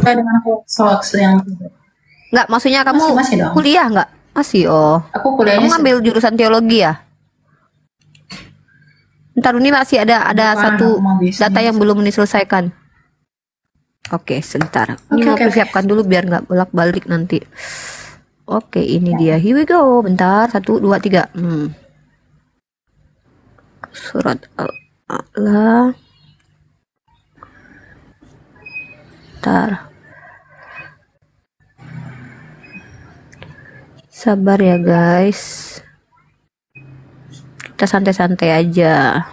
suka dengan hoax yang Nggak, maksudnya kamu masih dong. kuliah nggak? Masih, oh. Aku Kamu kuliahnya ngambil jurusan teologi ya? Ntar ini masih ada bukan, satu aku mau bisnis. data yang belum diselesaikan. Oke, sebentar. Ini Oke, mau oke, oke. persiapkan dulu biar nggak bolak-balik nanti. Oke, ini dia. Here we go. Bentar, 1, 2, 3. Surat Al-A'la. Bentar. Sabar ya guys. Kita santai-santai aja.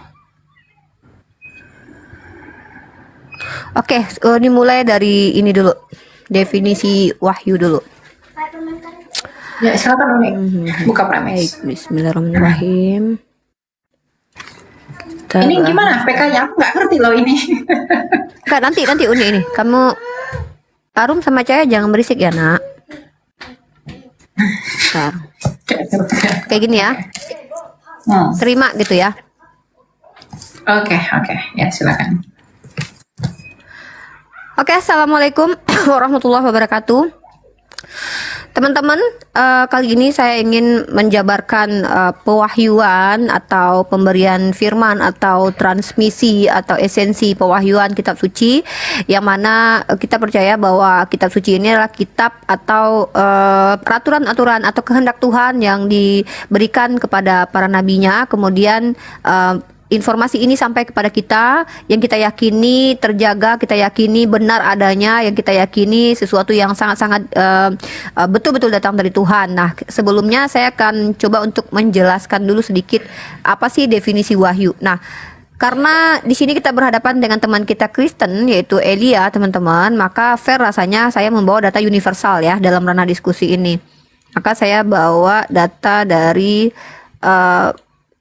Oke, ini mulai dari ini dulu. Definisi wahyu dulu. Ya, silakan Umi. Buka premis. Baik, bismillahirrahmanirrahim. Ini gimana PK-nya? Aku nggak ngerti loh ini. Enggak, nanti Uni ini. Kamu Arum sama Cahaya jangan berisik ya, Nak. Bentar. Kayak gini ya. Terima gitu ya. Oke. Ya, silakan. Oke, assalamualaikum warahmatullahi wabarakatuh. Teman-teman, kali ini saya ingin menjabarkan pewahyuan atau pemberian firman atau transmisi atau esensi pewahyuan kitab suci, yang mana kita percaya bahwa kitab suci ini adalah kitab atau peraturan-aturan atau kehendak Tuhan yang diberikan kepada para nabinya, kemudian informasi ini sampai kepada kita, yang kita yakini terjaga, kita yakini benar adanya, yang kita yakini sesuatu yang sangat-sangat betul-betul datang dari Tuhan. Nah, sebelumnya saya akan coba untuk menjelaskan dulu sedikit apa sih definisi wahyu. Nah, karena di sini kita berhadapan dengan teman kita Kristen yaitu Elia, teman-teman, maka fair rasanya saya membawa data universal ya dalam ranah diskusi ini. Maka saya bawa data dari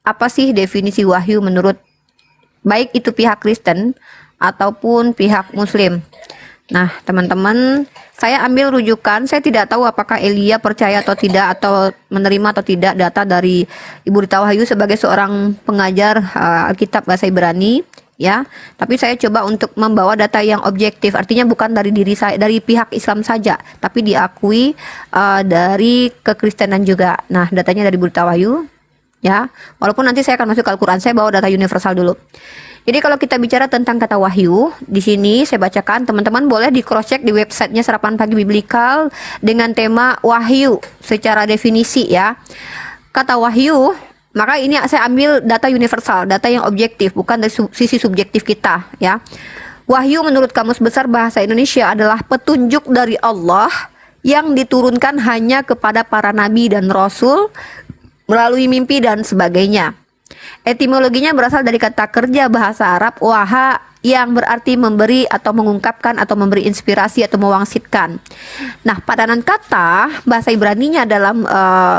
apa sih definisi wahyu menurut baik itu pihak Kristen ataupun pihak Muslim. Nah, teman-teman, saya ambil rujukan, saya tidak tahu apakah Elia percaya atau tidak, atau menerima atau tidak data dari Ibu Rita Wahyu sebagai seorang pengajar Alkitab bahasa Ibrani, ya. Tapi saya coba untuk membawa data yang objektif, artinya bukan dari diri saya, dari pihak Islam saja, tapi diakui dari kekristenan juga. Nah, datanya dari Ibu Rita Wahyu. Ya, walaupun nanti saya akan masuk ke Al-Quran, saya bawa data universal dulu. Jadi kalau kita bicara tentang kata wahyu, di sini saya bacakan, teman-teman boleh di cross check di websitenya Sarapan Pagi Biblikal dengan tema wahyu secara definisi ya. Kata wahyu, maka ini saya ambil data universal, data yang objektif, bukan dari sisi subjektif kita ya. Wahyu menurut Kamus Besar Bahasa Indonesia adalah petunjuk dari Allah yang diturunkan hanya kepada para nabi dan rasul melalui mimpi dan sebagainya. Etimologinya berasal dari kata kerja bahasa Arab waha, yang berarti memberi atau mengungkapkan atau memberi inspirasi atau mewangsitkan. Nah, padanan kata bahasa Ibraninya dalam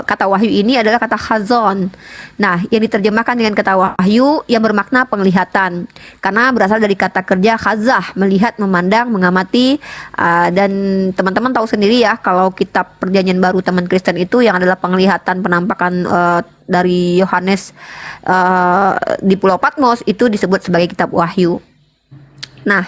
kata wahyu ini adalah kata khazon. Nah, yang diterjemahkan dengan kata wahyu yang bermakna penglihatan. Karena berasal dari kata kerja khazah, melihat, memandang, mengamati. Dan teman-teman tahu sendiri ya, kalau kitab Perjanjian Baru teman Kristen itu yang adalah penglihatan penampakan dari Yohanes di Pulau Patmos itu disebut sebagai kitab wahyu. Nah,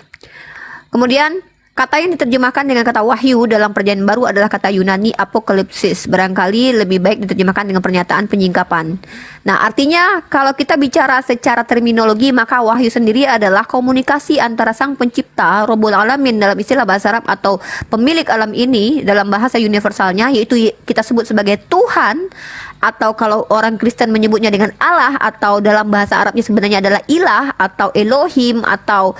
kemudian kata yang diterjemahkan dengan kata wahyu dalam Perjanjian Baru adalah kata Yunani apokalipsis. Barangkali lebih baik diterjemahkan dengan pernyataan penyingkapan. Nah, artinya kalau kita bicara secara terminologi, maka wahyu sendiri adalah komunikasi antara Sang Pencipta, Rabbul Alamin dalam istilah bahasa Arab, atau pemilik alam ini dalam bahasa universalnya, yaitu kita sebut sebagai Tuhan, atau kalau orang Kristen menyebutnya dengan Allah, atau dalam bahasa Arabnya sebenarnya adalah ilah atau Elohim atau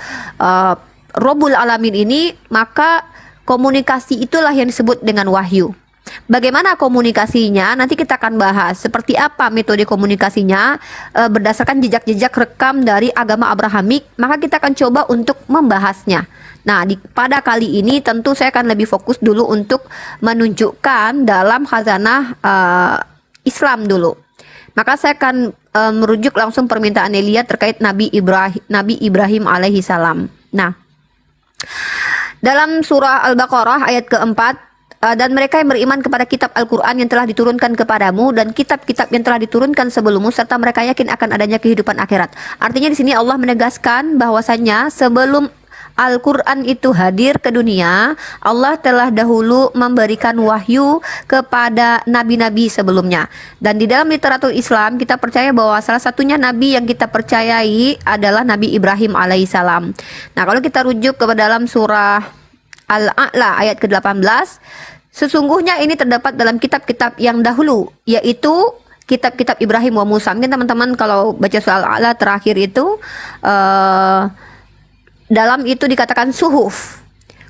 Rabbul Alamin ini, maka komunikasi itulah yang disebut dengan wahyu. Bagaimana komunikasinya? Nanti kita akan bahas seperti apa metode komunikasinya berdasarkan jejak-jejak rekam dari agama Abrahamik, maka kita akan coba untuk membahasnya. Nah, pada kali ini tentu saya akan lebih fokus dulu untuk menunjukkan dalam khazanah Islam dulu. Maka saya akan merujuk langsung permintaan Elia terkait Nabi Ibrahim alaihi salam. Nah, dalam surah Al-Baqarah ayat keempat, dan mereka yang beriman kepada kitab Al-Quran yang telah diturunkan kepadamu dan kitab-kitab yang telah diturunkan sebelummu, serta mereka yakin akan adanya kehidupan akhirat. Artinya di sini Allah menegaskan bahwasanya sebelum Al-Quran itu hadir ke dunia, Allah telah dahulu memberikan wahyu kepada nabi-nabi sebelumnya. Dan di dalam literatur Islam kita percaya bahwa salah satunya nabi yang kita percayai adalah Nabi Ibrahim alaihissalam. Nah, kalau kita rujuk ke dalam surah Al-A'la ayat ke-18, sesungguhnya ini terdapat dalam kitab-kitab yang dahulu, yaitu kitab-kitab Ibrahim wa Musa. Mungkin teman-teman kalau baca surah Al-A'la terakhir itu, dalam itu dikatakan suhuf.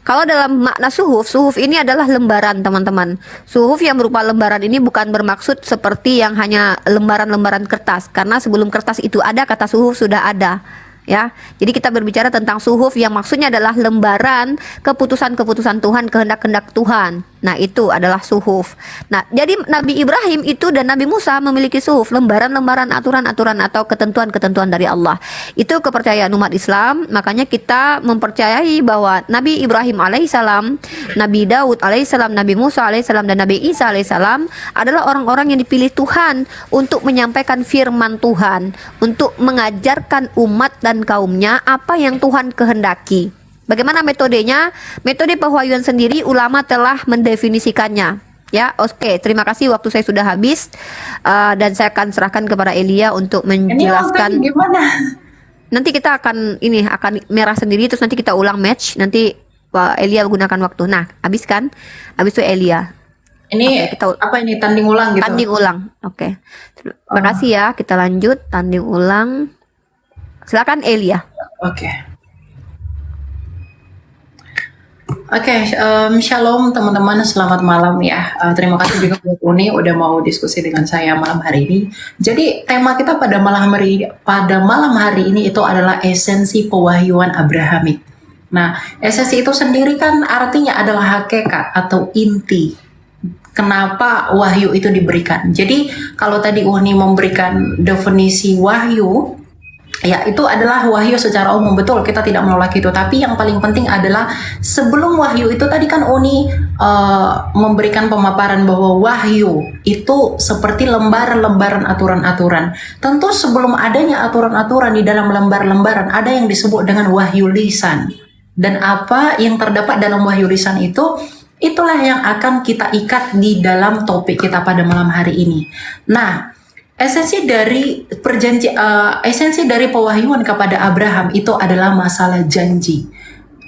Kalau dalam makna suhuf, suhuf ini adalah lembaran, teman-teman. Suhuf yang berupa lembaran ini bukan bermaksud seperti yang hanya lembaran-lembaran kertas, karena sebelum kertas itu ada, kata suhuf sudah ada. Ya, jadi kita berbicara tentang suhuf yang maksudnya adalah lembaran keputusan-keputusan Tuhan, kehendak-kehendak Tuhan. Nah, itu adalah suhuf. Nah, jadi Nabi Ibrahim itu dan Nabi Musa memiliki suhuf, lembaran-lembaran aturan-aturan atau ketentuan-ketentuan dari Allah. Itu kepercayaan umat Islam. Makanya kita mempercayai bahwa Nabi Ibrahim alaihissalam, Nabi Daud alaihissalam, Nabi Musa alaihissalam, dan Nabi Isa alaihissalam adalah orang-orang yang dipilih Tuhan untuk menyampaikan firman Tuhan, untuk mengajarkan umat dan kaumnya apa yang Tuhan kehendaki. Bagaimana metodenya? Metode pewahyuan sendiri ulama telah mendefinisikannya. Ya, oke. Terima kasih, waktu saya sudah habis, dan saya akan serahkan kepada Elia untuk menjelaskan. Ini gimana? Nanti kita akan merah sendiri, terus nanti kita ulang match. Nanti Elia gunakan waktu. Nah, habis kan? Habis itu Elia. Ini apa ini tanding ulang gitu? Tanding ulang. Oke. Terima kasih ya. Kita lanjut tanding ulang. Silakan Elia. Oke, shalom teman-teman, selamat malam ya. Terima kasih juga buat Uni udah mau diskusi dengan saya malam hari ini. Jadi tema kita pada malam hari ini itu adalah esensi pewahyuan Abrahamik. Nah, esensi itu sendiri kan artinya adalah hakikat atau inti. Kenapa wahyu itu diberikan? Jadi kalau tadi Uni memberikan definisi wahyu, ya itu adalah wahyu secara umum, betul, kita tidak menolak itu. Tapi yang paling penting adalah sebelum wahyu itu tadi kan Uni memberikan pemaparan bahwa wahyu itu seperti lembaran-lembaran aturan-aturan. Tentu sebelum adanya aturan-aturan di dalam lembar-lembaran ada yang disebut dengan wahyu lisan. Dan apa yang terdapat dalam wahyu lisan itu, itulah yang akan kita ikat di dalam topik kita pada malam hari ini. Nah, esensi dari pewahyuan kepada Abraham itu adalah masalah janji.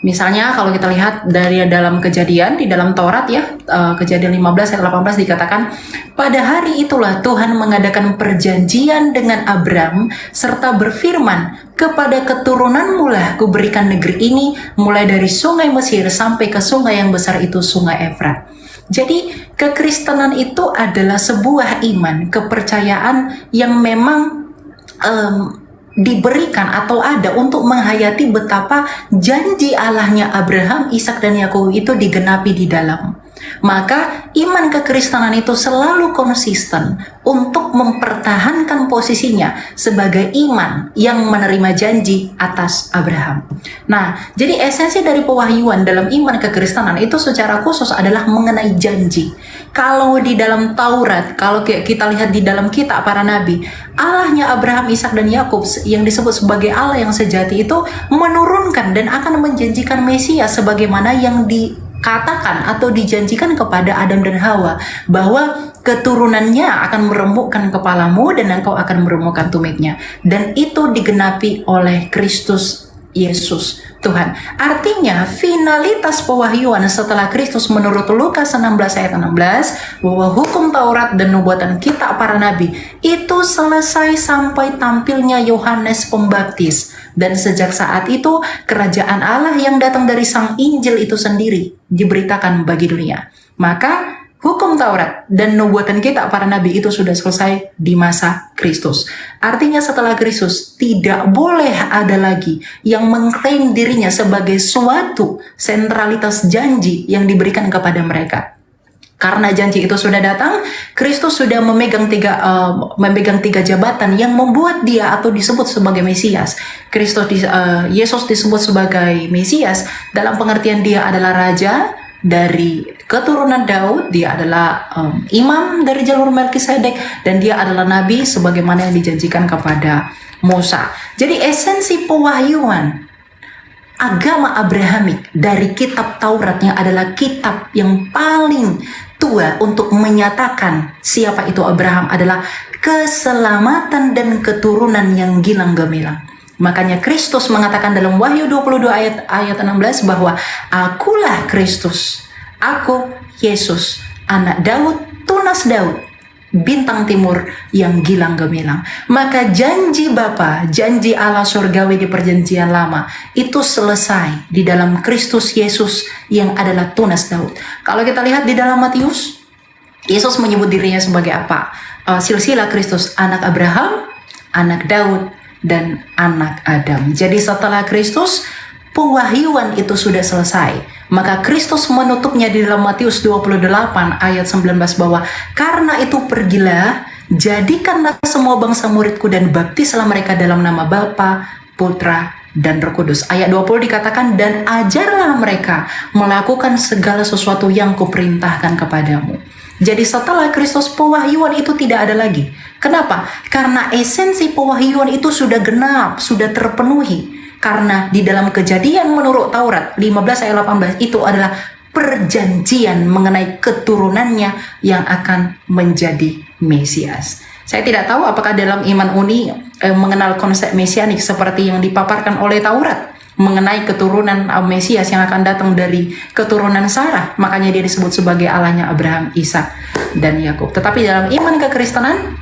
Misalnya kalau kita lihat dari dalam Kejadian, di dalam Taurat ya, Kejadian 15 ayat 18 dikatakan, pada hari itulah Tuhan mengadakan perjanjian dengan Abram serta berfirman, kepada keturunanmu lah kuberikan negeri ini, mulai dari sungai Mesir sampai ke sungai yang besar itu, sungai Efrat. Jadi kekristenan itu adalah sebuah iman, kepercayaan yang memang diberikan atau ada untuk menghayati betapa janji Allahnya Abraham, Ishak dan Yakub itu digenapi di dalam. Maka iman kekristenan itu selalu konsisten untuk mempertahankan posisinya sebagai iman yang menerima janji atas Abraham. Nah, jadi esensi dari pewahyuan dalam iman kekristenan itu secara khusus adalah mengenai janji. Kalau di dalam Taurat, kalau kita lihat di dalam kitab para nabi, Allahnya Abraham, Ishak dan Yakub yang disebut sebagai Allah yang sejati itu menurunkan dan akan menjanjikan Mesias sebagaimana yang dikatakan atau dijanjikan kepada Adam dan Hawa, bahwa keturunannya akan meremukkan kepalamu dan engkau akan meremukkan tumitnya. Dan itu digenapi oleh Kristus Yesus Tuhan. Artinya finalitas pewahyuan setelah Kristus menurut Lukas 16 ayat 16 bahwa hukum Taurat dan nubuatan kitab para nabi itu selesai sampai tampilnya Yohanes Pembaptis. Dan sejak saat itu kerajaan Allah yang datang dari Sang Injil itu sendiri diberitakan bagi dunia. Maka hukum Taurat dan nubuatan kitab para nabi itu sudah selesai di masa Kristus. Artinya setelah Kristus tidak boleh ada lagi yang mengklaim dirinya sebagai suatu sentralitas janji yang diberikan kepada mereka. Karena janji itu sudah datang, Kristus sudah memegang tiga jabatan yang membuat dia atau disebut sebagai Mesias. Yesus disebut sebagai Mesias dalam pengertian dia adalah raja dari keturunan Daud, dia adalah imam dari jalur Melkisedek, dan dia adalah nabi sebagaimana yang dijanjikan kepada Musa. Jadi esensi pewahyuan agama Abrahamik dari kitab Tauratnya adalah kitab yang paling tua untuk menyatakan siapa itu Abraham adalah keselamatan dan keturunan yang gilang gemilang. Makanya Kristus mengatakan dalam Wahyu 22 ayat 16 bahwa akulah Kristus, aku Yesus, anak Daud, tunas Daud, bintang timur yang gilang gemilang. Maka janji Bapa, janji Allah surgawi di perjanjian lama itu selesai di dalam Kristus Yesus yang adalah tunas Daud. Kalau kita lihat di dalam Matius, Yesus menyebut dirinya sebagai apa? Silsilah Kristus, anak Abraham, anak Daud, dan anak Adam. Jadi setelah Kristus, pewahyuan itu sudah selesai. Maka Kristus menutupnya di dalam Matius 28 ayat 19 bahwa karena itu pergilah, jadikanlah semua bangsa muridku dan baptislah mereka dalam nama Bapa, Putra, dan Roh Kudus. Ayat 20 dikatakan, dan ajarlah mereka melakukan segala sesuatu yang kuperintahkan kepadamu. Jadi setelah Kristus, pewahyuan itu tidak ada lagi. Kenapa? Karena esensi pewahyuan itu sudah genap, sudah terpenuhi. Karena di dalam Kejadian menurut Taurat 15 ayat 18 itu adalah perjanjian mengenai keturunannya yang akan menjadi Mesias. Saya tidak tahu apakah dalam iman Uni mengenal konsep mesianik seperti yang dipaparkan oleh Taurat mengenai keturunan Mesias yang akan datang dari keturunan Sarah. Makanya dia disebut sebagai Allahnya Abraham, Ishak, dan Yakub. Tetapi dalam iman kekristenan,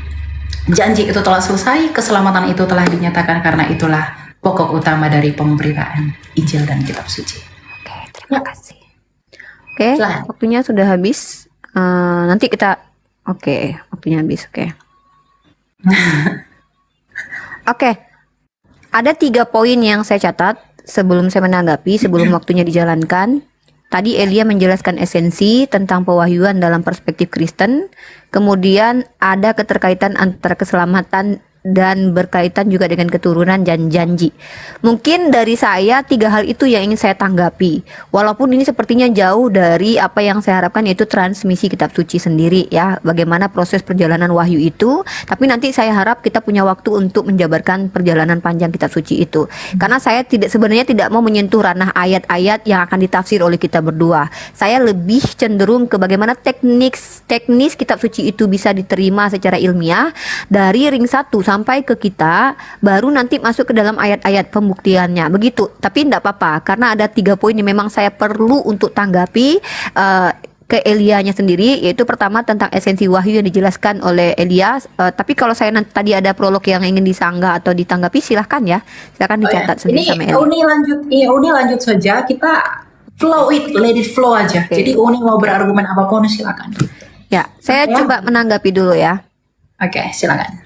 janji itu telah selesai, keselamatan itu telah dinyatakan, karena itulah pokok utama dari pemberitaan Injil dan Kitab Suci. Oke, terima kasih. Oke, Silahkan. waktunya sudah habis. Nanti kita, waktunya habis. Oke, ada 3 poin yang saya catat sebelum saya menanggapi, sebelum waktunya dijalankan. Tadi Elia menjelaskan esensi tentang pewahyuan dalam perspektif Kristen. Kemudian ada keterkaitan antara keselamatan dan berkaitan juga dengan keturunan dan janji. Mungkin dari saya 3 hal itu yang ingin saya tanggapi. Walaupun ini sepertinya jauh dari apa yang saya harapkan, yaitu transmisi kitab suci sendiri ya. Bagaimana proses perjalanan wahyu itu. Tapi nanti saya harap kita punya waktu untuk menjabarkan perjalanan panjang kitab suci itu. Karena saya sebenarnya tidak mau menyentuh ranah ayat-ayat yang akan ditafsir oleh kita berdua. Saya lebih cenderung ke bagaimana teknis kitab suci itu bisa diterima secara ilmiah dari ring 1 sampai ke kita, baru nanti masuk ke dalam ayat-ayat pembuktiannya. Begitu. Tapi tidak apa-apa, karena ada 3 poin yang memang saya perlu untuk tanggapi ke Elianya sendiri, yaitu pertama tentang esensi wahyu yang dijelaskan oleh Elia. Tapi kalau saya nanti tadi ada prolog yang ingin disanggah atau ditanggapi, silahkan ya. Silahkan dicatat sendiri sama Elia. Uni lanjut saja, kita flow it, let it flow aja. Jadi Uni mau berargumen apapun silakan. Ya, saya coba menanggapi dulu ya. Oke, silakan.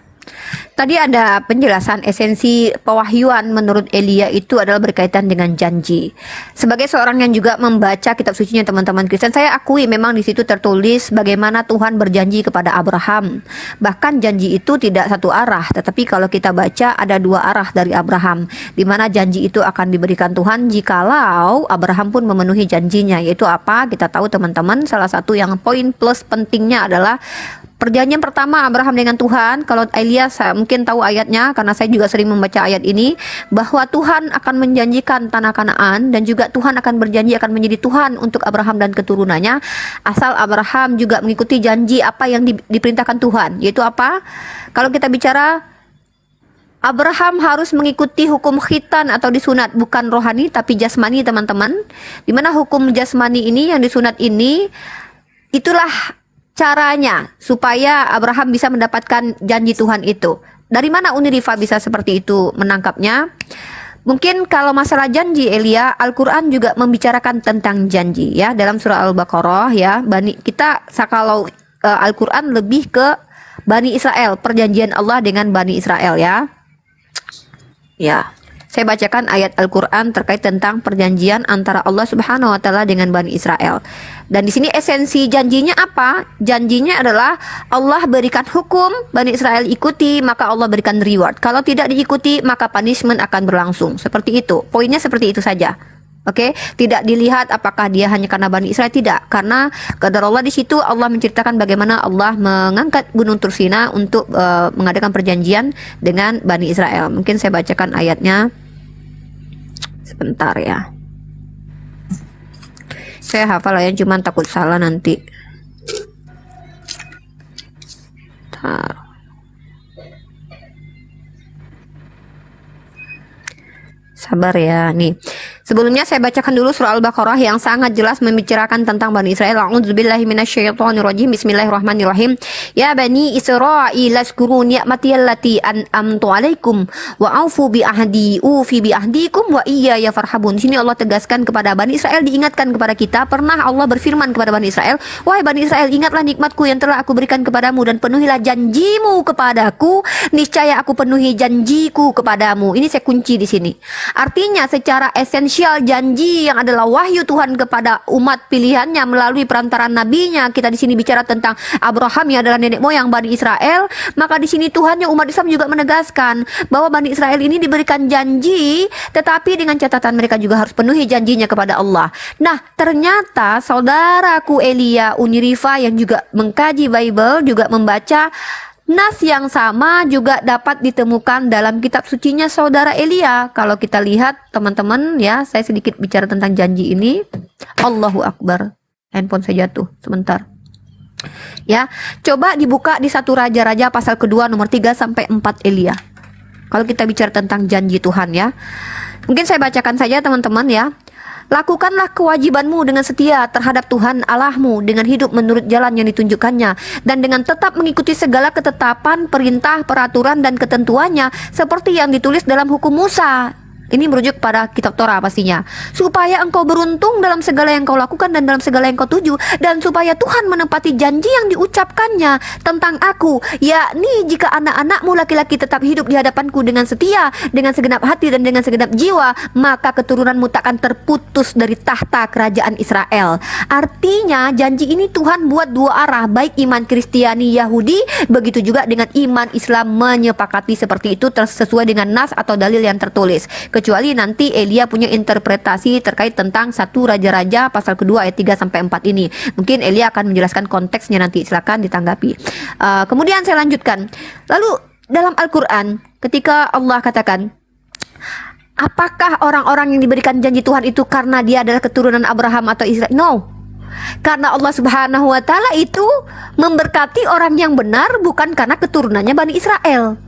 Tadi ada penjelasan esensi pewahyuan menurut Elia itu adalah berkaitan dengan janji. Sebagai seorang yang juga membaca kitab sucinya teman-teman Kristen, saya akui memang di situ tertulis bagaimana Tuhan berjanji kepada Abraham. Bahkan janji itu tidak satu arah, tetapi kalau kita baca ada 2 arah dari Abraham, di mana janji itu akan diberikan Tuhan jikalau Abraham pun memenuhi janjinya. Yaitu apa? Kita tahu teman-teman, salah satu yang poin plus pentingnya adalah perjanjian pertama Abraham dengan Tuhan. Kalau Elia saya mungkin tahu ayatnya, karena saya juga sering membaca ayat ini, bahwa Tuhan akan menjanjikan tanah Kanaan, dan juga Tuhan akan berjanji akan menjadi Tuhan untuk Abraham dan keturunannya, asal Abraham juga mengikuti janji apa yang diperintahkan Tuhan. Yaitu apa? Kalau kita bicara, Abraham harus mengikuti hukum khitan atau disunat, bukan rohani tapi jasmani teman-teman. Dimana hukum jasmani ini yang disunat ini, itulah caranya supaya Abraham bisa mendapatkan janji Tuhan itu. Dari mana Uni Rifa bisa seperti itu menangkapnya? Mungkin kalau masalah janji Elia, Al-Quran juga membicarakan tentang janji ya. Dalam surah Al-Baqarah ya, kalau Al-Quran lebih ke Bani Israel, perjanjian Allah dengan Bani Israel ya. Ya, saya bacakan ayat Al-Quran terkait tentang perjanjian antara Allah Subhanahu wa Ta'ala dengan Bani Israel. Dan di sini esensi janjinya apa? Janjinya adalah Allah berikan hukum, Bani Israel ikuti, maka Allah berikan reward. Kalau tidak diikuti, maka punishment akan berlangsung. Seperti itu. Poinnya seperti itu saja. Oke, tidak dilihat apakah dia hanya karena Bani Israel, tidak. Karena qadar Allah di situ Allah menceritakan bagaimana Allah mengangkat Gunung Tursina untuk mengadakan perjanjian dengan Bani Israel. Mungkin saya bacakan ayatnya Sebentar ya. Saya hafal ya, cuman takut salah nanti. Bentar. Sabar ya, nih. Sebelumnya saya bacakan dulu surah Al-Baqarah yang sangat jelas membicarakan tentang Bani Israel. A'udzubillahi minasyaitonirrajim. Bismillahirrahmanirrahim. Ya Bani Israil, azkuru ni'mati allati an'amtu 'alaikum wa aufu bi ahdi ufi bi ahdikum wa iyaya farhabun. Di sini Allah tegaskan kepada Bani Israel, diingatkan kepada kita. Pernah Allah berfirman kepada Bani Israel, wahai Bani Israel, ingatlah nikmatku yang telah aku berikan kepadamu dan penuhilah janjimu kepadaku. Niscaya aku penuhi janjiku kepadamu. Ini saya kunci di sini. Artinya secara esensial janji yang adalah wahyu Tuhan kepada umat pilihannya melalui perantaraan nabinya. Kita di sini bicara tentang Abraham yang adalah nenek moyang Bani Israel. Maka di sini Tuhannya umat Islam juga menegaskan bahwa Bani Israel ini diberikan janji, tetapi dengan catatan mereka juga harus penuhi janjinya kepada Allah. Nah, ternyata saudaraku Elia Unirifa yang juga mengkaji Bible juga membaca nas yang sama juga dapat ditemukan dalam kitab sucinya saudara Elia. Kalau kita lihat teman-teman ya, saya sedikit bicara tentang janji ini. Allahu Akbar. Handphone saya jatuh sebentar. Ya, coba dibuka di 1 Raja-Raja pasal kedua nomor 3 sampai 4 Elia. Kalau kita bicara tentang janji Tuhan ya. Mungkin saya bacakan saja teman-teman ya. Lakukanlah kewajibanmu dengan setia terhadap Tuhan Allahmu dengan hidup menurut jalan yang ditunjukkannya dan dengan tetap mengikuti segala ketetapan, perintah, peraturan dan ketentuannya seperti yang ditulis dalam hukum Musa. Ini merujuk pada kitab Torah pastinya. Supaya engkau beruntung dalam segala yang kau lakukan dan dalam segala yang kau tuju, dan supaya Tuhan menepati janji yang diucapkannya tentang aku, yakni jika anak-anakmu laki-laki tetap hidup di hadapanku dengan setia, dengan segenap hati dan dengan segenap jiwa, maka keturunanmu takkan terputus dari tahta kerajaan Israel. Artinya janji ini Tuhan buat dua arah, baik iman Kristiani Yahudi, begitu juga dengan iman Islam menyepakati seperti itu sesuai dengan nas atau dalil yang tertulis. Kecuali nanti Elia punya interpretasi terkait tentang 1 Raja-Raja pasal kedua ayat 3 sampai 4 ini. Mungkin Elia akan menjelaskan konteksnya nanti, silakan ditanggapi. Kemudian saya lanjutkan. Lalu dalam Al-Qur'an ketika Allah katakan, apakah orang-orang yang diberikan janji Tuhan itu karena dia adalah keturunan Abraham atau Israel? No. Karena Allah Subhanahu wa taala itu memberkati orang yang benar bukan karena keturunannya Bani Israel.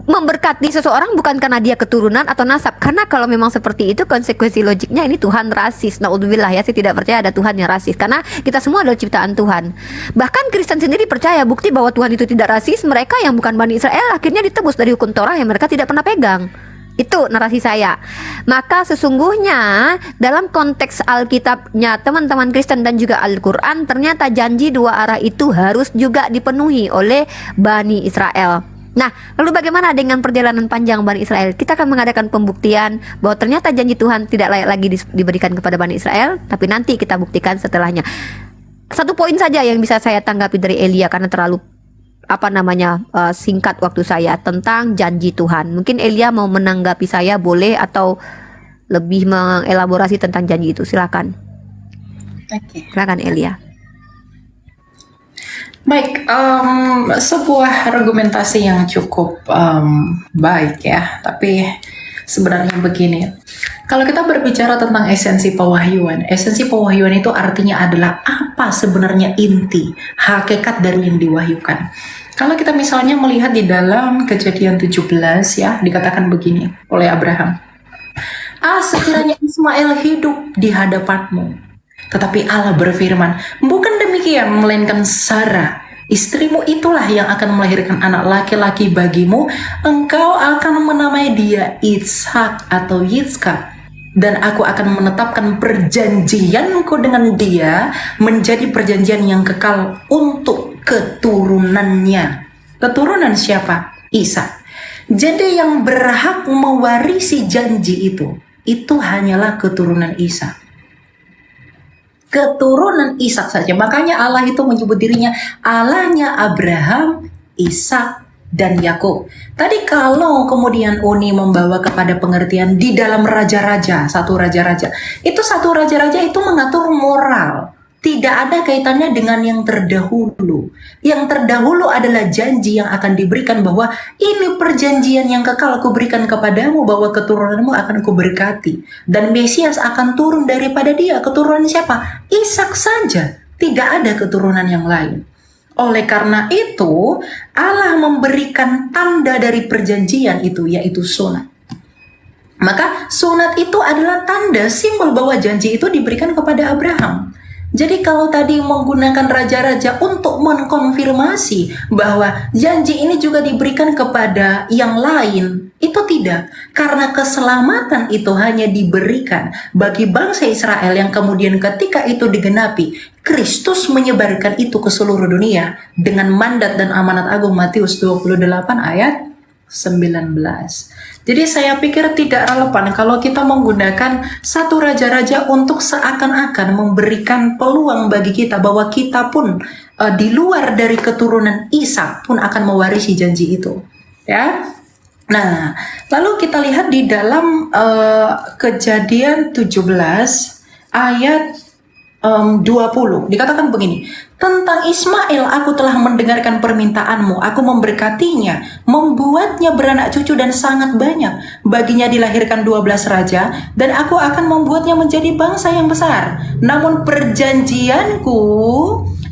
Memberkati seseorang bukan karena dia keturunan atau nasab. Karena kalau memang seperti itu, konsekuensi logiknya ini Tuhan rasis. Naudzubillah ya, saya tidak percaya ada Tuhan yang rasis, karena kita semua adalah ciptaan Tuhan. Bahkan Kristen sendiri percaya bukti bahwa Tuhan itu tidak rasis. Mereka yang bukan Bani Israel akhirnya ditebus dari hukum Torah yang mereka tidak pernah pegang. Itu narasi saya. Maka sesungguhnya dalam konteks Alkitabnya teman-teman Kristen dan juga Al-Quran, ternyata janji dua arah itu harus juga dipenuhi oleh Bani Israel. Nah, lalu bagaimana dengan perjalanan panjang Bani Israel? Kita akan mengadakan pembuktian bahwa ternyata janji Tuhan tidak layak lagi diberikan kepada Bani Israel, tapi nanti kita buktikan setelahnya. Satu poin saja yang bisa saya tanggapi dari Elia karena terlalu singkat waktu saya tentang janji Tuhan. Mungkin Elia mau menanggapi saya, boleh, atau lebih mengelaborasi tentang janji itu. Silakan. Oke. Silakan Elia. Baik, sebuah argumentasi yang cukup baik ya, tapi sebenarnya begini, kalau kita berbicara tentang esensi pewahyuan itu artinya adalah apa sebenarnya inti, hakikat dari yang diwahyukan. Kalau kita misalnya melihat di dalam Kejadian 17 ya, dikatakan begini oleh Abraham, sekiranya Ismail hidup di hadapanmu. Tetapi Allah berfirman, bukan demikian, melainkan Sarah, istrimu itulah yang akan melahirkan anak laki-laki bagimu. Engkau akan menamai dia Ishak atau Yitzka. Dan aku akan menetapkan perjanjianku dengan dia menjadi perjanjian yang kekal untuk keturunannya. Keturunan siapa? Ishak. Jadi yang berhak mewarisi janji itu hanyalah keturunan Ishak. Keturunan Ishak saja. Makanya Allah itu menyebut dirinya Allahnya Abraham, Ishak, dan Yakub. Tadi kalau kemudian Uni membawa kepada pengertian di dalam Raja-Raja, 1 Raja-Raja, itu 1 Raja-Raja itu mengatur moral. tidak ada kaitannya dengan yang terdahulu. Yang terdahulu adalah janji yang akan diberikan bahwa ini perjanjian yang kekal aku berikan kepadamu, bahwa keturunanmu akan kuberkati. Dan Mesias akan turun daripada dia. Keturunan siapa? Ishak saja. Tidak ada keturunan yang lain. Oleh karena itu, Allah memberikan tanda dari perjanjian itu, yaitu sunat. Maka sunat itu adalah tanda simbol bahwa janji itu diberikan kepada Abraham. Jadi kalau tadi menggunakan raja-raja untuk mengkonfirmasi bahwa janji ini juga diberikan kepada yang lain, itu tidak. Karena keselamatan itu hanya diberikan bagi bangsa Israel yang kemudian ketika itu digenapi, Kristus menyebarkan itu ke seluruh dunia dengan mandat dan amanat agung Matius 28 ayat 19. Jadi saya pikir tidak relevan kalau kita menggunakan satu raja-raja untuk seakan-akan memberikan peluang bagi kita bahwa kita pun di luar dari keturunan Ishak pun akan mewarisi janji itu. Ya. Nah, lalu kita lihat di dalam Kejadian 17 ayat 20 dikatakan begini, tentang Ismail aku telah mendengarkan permintaanmu, aku memberkatinya, membuatnya beranak cucu dan sangat banyak, baginya dilahirkan 12 raja, dan aku akan membuatnya menjadi bangsa yang besar. Namun perjanjianku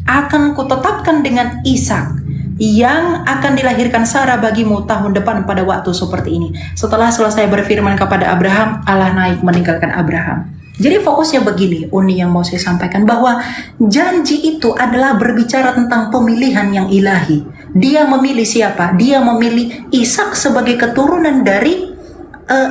akan kutetapkan dengan Ishak yang akan dilahirkan Sarah bagimu tahun depan pada waktu seperti ini. Setelah selesai berfirman kepada Abraham, Allah naik meninggalkan Abraham. Jadi fokusnya begini, Uni, yang mau saya sampaikan bahwa janji itu adalah berbicara tentang pemilihan yang ilahi. Dia memilih siapa? Dia memilih Ishak sebagai keturunan dari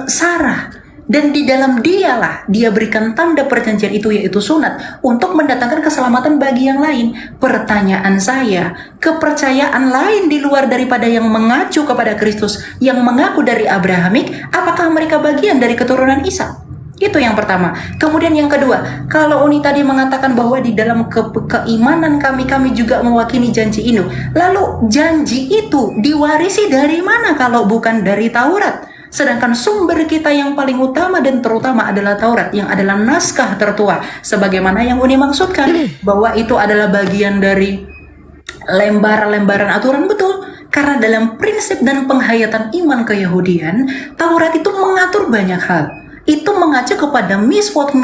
Sarah. Dan di dalam dialah dia berikan tanda perjanjian itu, yaitu sunat, untuk mendatangkan keselamatan bagi yang lain. Pertanyaan saya, kepercayaan lain di luar daripada yang mengacu kepada Kristus, yang mengaku dari Abrahamik, apakah mereka bagian dari keturunan Ishak? Itu yang pertama. Kemudian yang kedua, kalau Uni tadi mengatakan bahwa di dalam keimanan kami juga mewakili janji ini. Lalu janji itu diwarisi dari mana kalau bukan dari Taurat? Sedangkan sumber kita yang paling utama dan terutama adalah Taurat, yang adalah naskah tertua. Sebagaimana yang Uni maksudkan, bahwa itu adalah bagian dari lembaran-lembaran aturan, betul. Karena dalam prinsip dan penghayatan iman keyahudian, Taurat itu mengatur banyak hal. Itu mengacu kepada misfot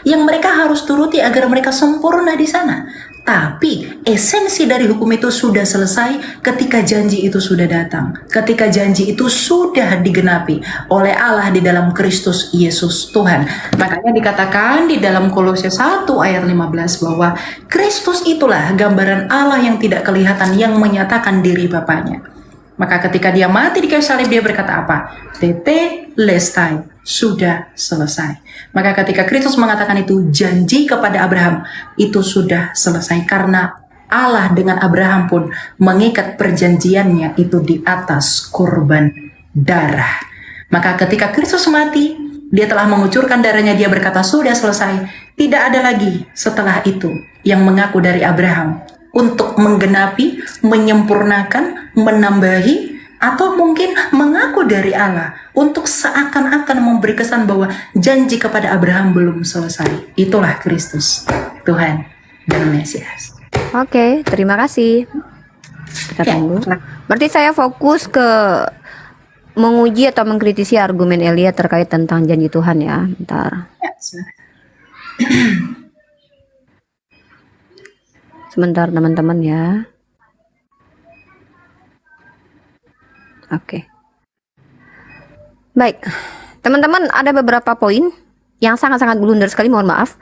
yang mereka harus turuti agar mereka sempurna di sana. Tapi esensi dari hukum itu sudah selesai ketika janji itu sudah datang. Ketika janji itu sudah digenapi oleh Allah di dalam Kristus Yesus Tuhan. Makanya dikatakan di dalam Kolose 1 ayat 15 bahwa Kristus itulah gambaran Allah yang tidak kelihatan, yang menyatakan diri Bapaknya. Maka ketika dia mati di kayu salib, dia berkata apa? Tetelestai, sudah selesai. Maka ketika Kristus mengatakan itu, janji kepada Abraham itu sudah selesai. Karena Allah dengan Abraham pun mengikat perjanjiannya itu di atas korban darah. Maka ketika Kristus mati, dia telah mengucurkan darahnya, dia berkata sudah selesai. Tidak ada lagi setelah itu yang mengaku dari Abraham untuk menggenapi, menyempurnakan, menambahi, atau mungkin mengaku dari Allah untuk seakan-akan memberi kesan bahwa janji kepada Abraham belum selesai. Itulah Kristus, Tuhan dan Mesias. Oke, terima kasih. Kita tunggu. Berarti saya fokus ke menguji atau mengkritisi argumen Elia terkait tentang janji Tuhan ya. Bentar. Ya, Sebentar teman-teman ya. Oke. Baik. Teman-teman, ada beberapa poin yang sangat-sangat blunder sekali, mohon maaf.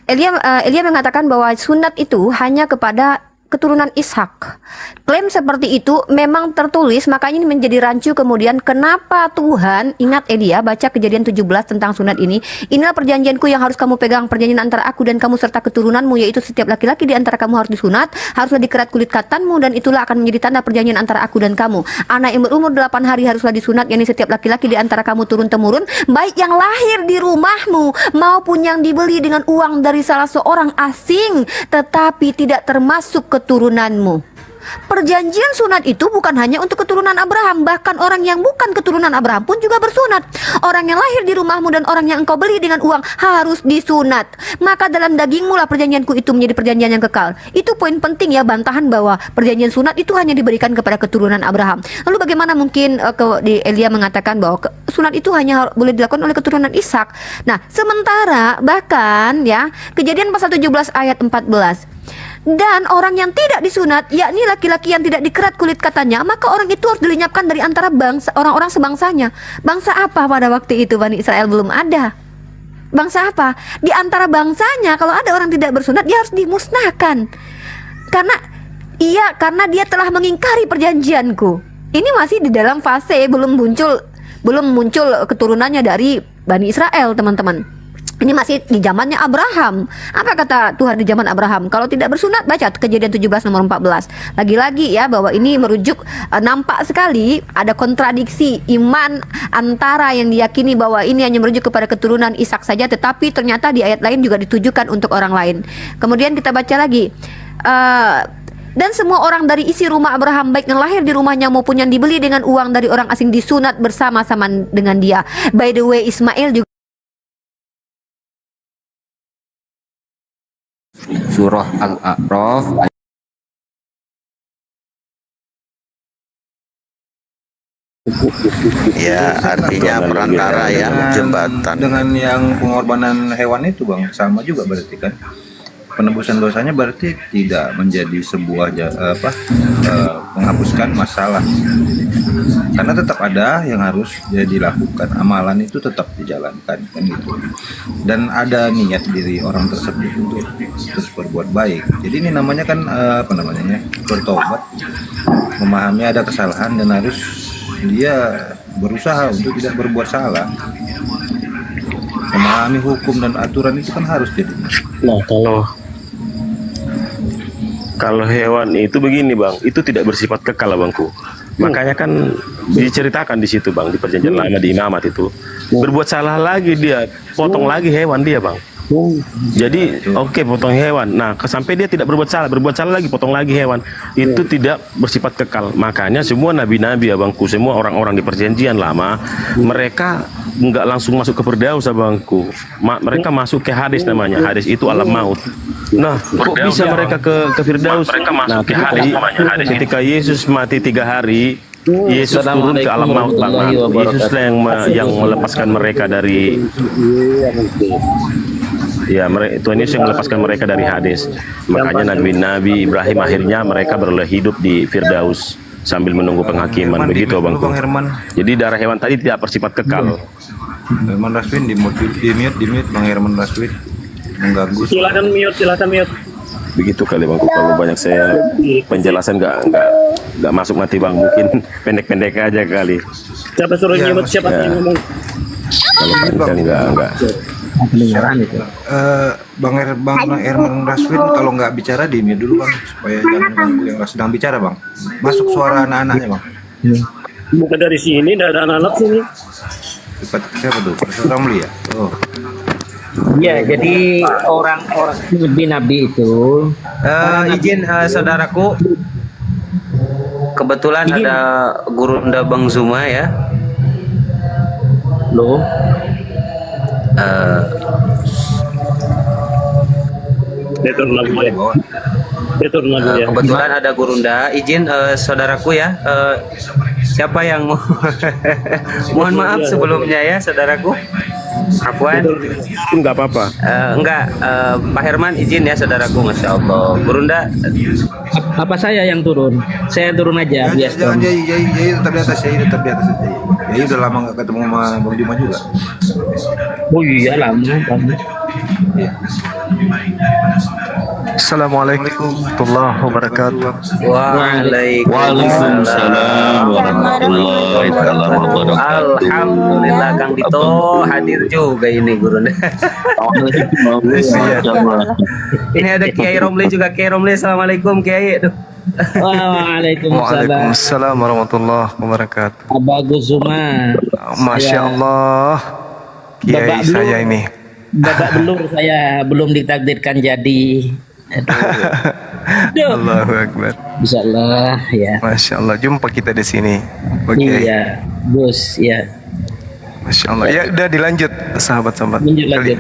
Elia mengatakan bahwa sunat itu hanya kepada keturunan Ishak. Klaim seperti itu memang tertulis, makanya ini menjadi rancu kemudian kenapa Tuhan, ingat Elia, baca Kejadian 17 tentang sunat ini. Inilah perjanjianku yang harus kamu pegang, perjanjian antara aku dan kamu serta keturunanmu, yaitu setiap laki-laki di antara kamu harus disunat, haruslah dikerat kulit katanmu, dan itulah akan menjadi tanda perjanjian antara aku dan kamu. Anak yang berumur 8 hari haruslah disunat, yakni setiap laki-laki di antara kamu turun-temurun, baik yang lahir di rumahmu maupun yang dibeli dengan uang dari salah seorang asing, tetapi tidak termasuk keturunanmu. Perjanjian sunat itu bukan hanya untuk keturunan Abraham, bahkan orang yang bukan keturunan Abraham pun juga bersunat. Orang yang lahir di rumahmu dan orang yang engkau beli dengan uang harus disunat. Maka dalam dagingmu lah perjanjianku itu menjadi perjanjian yang kekal. Itu poin penting ya, bantahan bahwa perjanjian sunat itu hanya diberikan kepada keturunan Abraham. Lalu bagaimana mungkin Elia mengatakan bahwa sunat itu hanya boleh dilakukan oleh keturunan Ishak. Nah, sementara bahkan ya, Kejadian pasal 17 ayat 14. Dan orang yang tidak disunat, yakni laki-laki yang tidak dikerat kulit katanya, maka orang itu harus dilenyapkan dari antara bangsa orang-orang sebangsanya. Bangsa apa pada waktu itu Bani Israel belum ada? Bangsa apa? Di antara bangsanya, kalau ada orang tidak bersunat, dia harus dimusnahkan. Karena dia telah mengingkari perjanjianku. Ini masih di dalam fase belum muncul keturunannya dari Bani Israel, teman-teman. Ini masih di zamannya Abraham. Apa kata Tuhan di zaman Abraham? Kalau tidak bersunat, baca Kejadian 17 nomor 14. Lagi-lagi ya, bahwa ini merujuk nampak sekali ada kontradiksi iman antara yang diyakini bahwa ini hanya merujuk kepada keturunan Ishak saja, tetapi ternyata di ayat lain juga ditujukan untuk orang lain. Kemudian kita baca lagi. Dan semua orang dari isi rumah Abraham, baik yang lahir di rumahnya maupun yang dibeli dengan uang dari orang asing, disunat bersama-sama dengan dia. By the way, Ismail juga Surah Al-A'raf Ya, artinya perantara ya, jembatan. Dengan yang pengorbanan hewan itu Bang, sama juga berarti kan. Penebusan dosanya berarti tidak menjadi sebuah menghapuskan masalah. Karena tetap ada yang harus dilakukan, amalan itu tetap dijalankan kan gitu. Dan ada niat diri orang tersebut untuk terus berbuat baik. Jadi ini namanya kan bertobat, memahami ada kesalahan dan harus dia berusaha untuk tidak berbuat salah. Memahami hukum dan aturan itu kan harus jadi. Nah, kalau hewan itu begini Bang, itu tidak bersifat kekal Bangku. Makanya kan diceritakan di situ Bang, di perjanjian lama di imamat itu. Berbuat salah lagi dia, potong lagi hewan dia Bang. Jadi oke, potong hewan. Nah, sampai dia tidak berbuat salah lagi, potong lagi hewan. Itu tidak bersifat kekal. Makanya semua nabi-nabi abangku, semua orang-orang di perjanjian lama, mereka nggak langsung masuk ke Firdaus abangku. Mereka masuk ke Hades namanya. Hades itu alam maut. Nah, kok bisa mereka ke Firdaus? Nah, ketika Yesus mati 3 hari, Yesus turun ke alam maut Bang. Yesus yang melepaskan mereka dari Tuhan Yesus yang melepaskan mereka dari Hades. Makanya Nabi Ibrahim akhirnya mereka beroleh hidup di Firdaus sambil menunggu penghakiman. Begitu Bang. Jadi darah hewan tadi tidak bersifat kekal. Herman Raswin di mute Bang Herman Raswin mengganggu. Silakan mute. Begitu kali Bang, kalau banyak saya penjelasan nggak masuk mati Bang, mungkin pendek-pendek aja kali. Siapa suruh nyebut siapa yang ngomong? Kalau panjang nggak. Bang Herman Raswin kalau nggak bicara di mute dulu Bang, supaya jangan ganggu yang sedang bicara Bang. Masuk suara anak-anaknya Bang. Bukan dari sini, dari anak-anak sini. Siapa tuh? Orang Ramli ya? Oh. Ya, jadi orang-orang nabi itu Izin saudaraku, kebetulan ada Gurunda Bang Zuma ya. loh. Kebetulan ada Gurunda. Izin saudaraku ya. Siapa yang mau mohon maaf sebelumnya ya saudaraku. Afwan. Nggak apa-apa. Pak Herman izin ya saudaraku, masya Allah. Gurunda. Apa saya yang turun? Saya turun aja. Ya, jangan Jai tetap di atas Jai udah lama nggak ketemu sama Bang Juma juga. Oh iya lama. Ya. Assalamualaikum warahmatullahi wabarakatuh. Waalaikumsalam warahmatullahi wabarakatuh. Alhamdulillah Kang Dito hadir juga ini Gurunda. Ini ada Kiai Romli juga. Kiai Romli, assalamualaikum Kiai. Waalaikumsalam warahmatullahi wabarakatuh. Bagus Zuma. Masya Allah. Kiai saya ini. Babak belur saya belum ditakdirkan jadi. Allahu Akbar. Insyaallah ya. Masya Allah, jumpa kita di sini. Oke. Iya, Gus, ya. Masya Allah. Ya udah dilanjut sahabat-sahabat. Lanjut.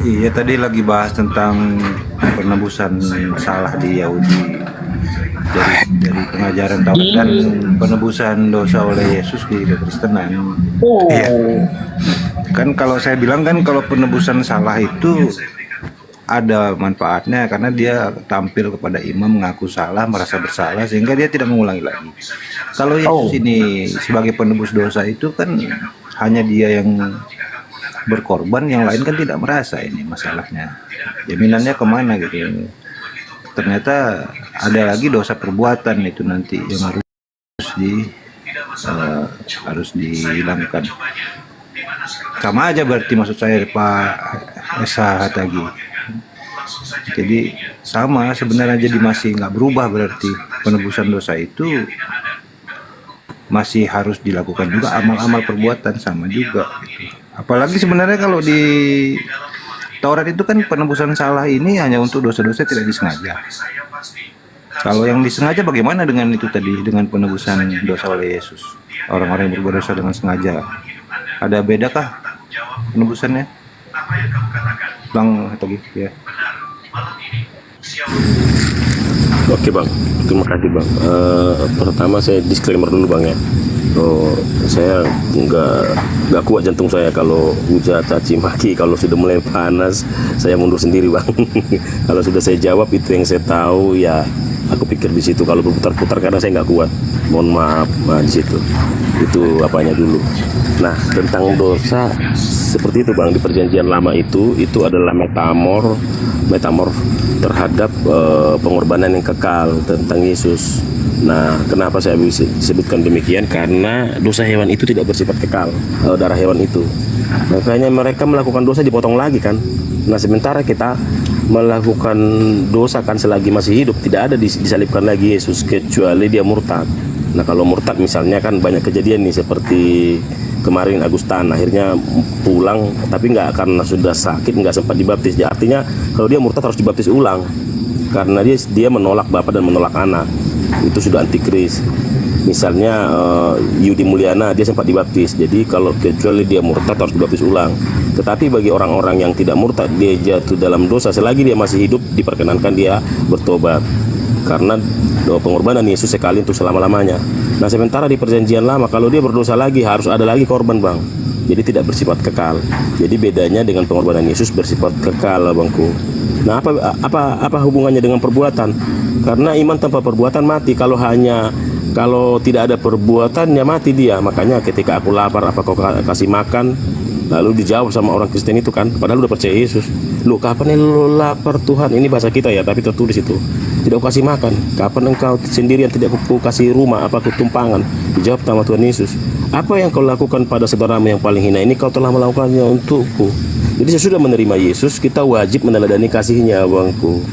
Iya, tadi lagi bahas tentang penebusan salah di Yahudi dari pengajaran Taurat dan penebusan dosa oleh Yesus di kekristenan. Iya. Kan kalau saya bilang kan kalau penebusan salah itu ada manfaatnya karena dia tampil kepada imam mengaku salah, merasa bersalah sehingga dia tidak mengulangi lagi. Kalau Yesus ini sebagai penebus dosa itu kan hanya dia yang berkorban, yang lain kan tidak merasa ini masalahnya. Jaminannya kemana gitu. Ternyata ada lagi dosa perbuatan itu nanti yang harus dihilangkan. Sama aja berarti maksud saya Pak Esa tadi. Jadi sama sebenarnya, jadi masih nggak berubah, berarti penebusan dosa itu masih harus dilakukan juga, amal-amal perbuatan sama juga gitu. Apalagi sebenarnya kalau di Taurat itu kan penebusan salah ini hanya untuk dosa-dosa tidak disengaja. Kalau yang disengaja bagaimana dengan itu tadi, dengan penebusan dosa oleh Yesus? Orang-orang yang berbuat dosa dengan sengaja. Ada bedakah penebusannya? Bang Togi, ya. Oke bang, terima kasih bang. Pertama saya disclaimer dulu bang ya. Saya nggak kuat jantung saya kalau hujat, caci maki. Kalau sudah mulai panas, saya mundur sendiri bang. Kalau sudah saya jawab itu yang saya tahu ya, aku pikir di situ. Kalau berputar-putar karena saya nggak kuat, mohon maaf di situ. Itu apanya dulu. Nah tentang dosa seperti itu bang, di perjanjian lama itu adalah metamorf terhadap pengorbanan yang kekal tentang Yesus. Nah, kenapa saya bisa sebutkan demikian? Karena dosa hewan itu tidak bersifat kekal, darah hewan itu. Makanya mereka melakukan dosa dipotong lagi kan. Nah, sementara kita melakukan dosa kan selagi masih hidup, tidak ada disalibkan lagi Yesus kecuali dia murtad. Nah, kalau murtad misalnya kan banyak kejadian nih seperti kemarin Agustan akhirnya pulang tapi nggak, karena sudah sakit nggak sempat dibaptis. Ya, artinya kalau dia murtad harus dibaptis ulang karena dia menolak Bapa dan menolak Anak. Itu sudah antikris. Misalnya Yudi Mulyana dia sempat dibaptis, jadi kalau kecuali dia murtad harus dibaptis ulang. Tetapi bagi orang-orang yang tidak murtad, dia jatuh dalam dosa selagi dia masih hidup, diperkenankan dia bertobat karena pengorbanan Yesus sekali untuk selama-lamanya. Nah sementara di perjanjian lama kalau dia berdosa lagi harus ada lagi korban bang, jadi tidak bersifat kekal. Jadi bedanya dengan pengorbanan Yesus bersifat kekal bangku. Nah apa hubungannya dengan perbuatan? Karena iman tanpa perbuatan mati. Kalau tidak ada perbuatan ya mati dia. Makanya ketika aku lapar apa kau kasih makan? Lalu dijawab sama orang Kristen itu kan, padahal udah percaya Yesus. Lu kapan lu lapar Tuhan? Ini bahasa kita ya, tapi tertulis itu. Tidak aku kasih makan. Kapan engkau sendirian tidak aku kasih rumah, apa aku tumpangan? Dijawab sama Tuhan Yesus. Apa yang kau lakukan pada saudaramu yang paling hina ini kau telah melakukannya untukku. Jadi sesudah menerima Yesus, kita wajib meneladani kasihnya bangku.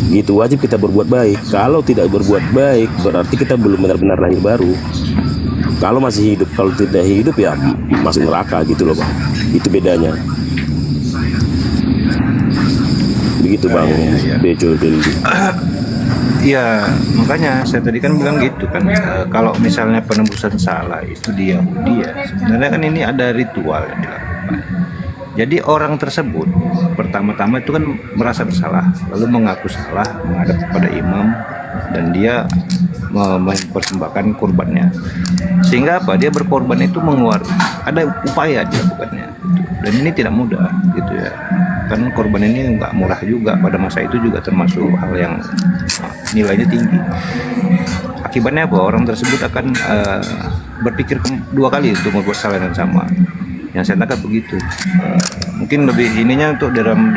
Gitu, wajib kita berbuat baik. Kalau tidak berbuat baik berarti kita belum benar-benar lahir baru. Kalau masih hidup, kalau tidak hidup ya masuk neraka gitu loh bang. Itu bedanya. Begitu bang Bejo Deli. Iya, makanya saya tadi kan bilang gitu kan, kalau misalnya penebusan salah itu di Yahudi ya, sebenarnya kan ini ada ritual yang dilakukan. Jadi orang tersebut pertama-tama itu kan merasa bersalah, lalu mengaku salah, menghadap kepada imam dan dia mempersembahkan kurbannya. Sehingga apa? Dia berkorban itu ada upaya dilakukannya. Dan ini tidak mudah gitu ya. Kan korban ini nggak murah juga, pada masa itu juga termasuk hal yang nilainya tinggi. Akibatnya apa? Orang tersebut akan berpikir dua kali untuk membuat salah yang sama. Yang saya tangkap begitu. Mungkin lebih ininya untuk dalam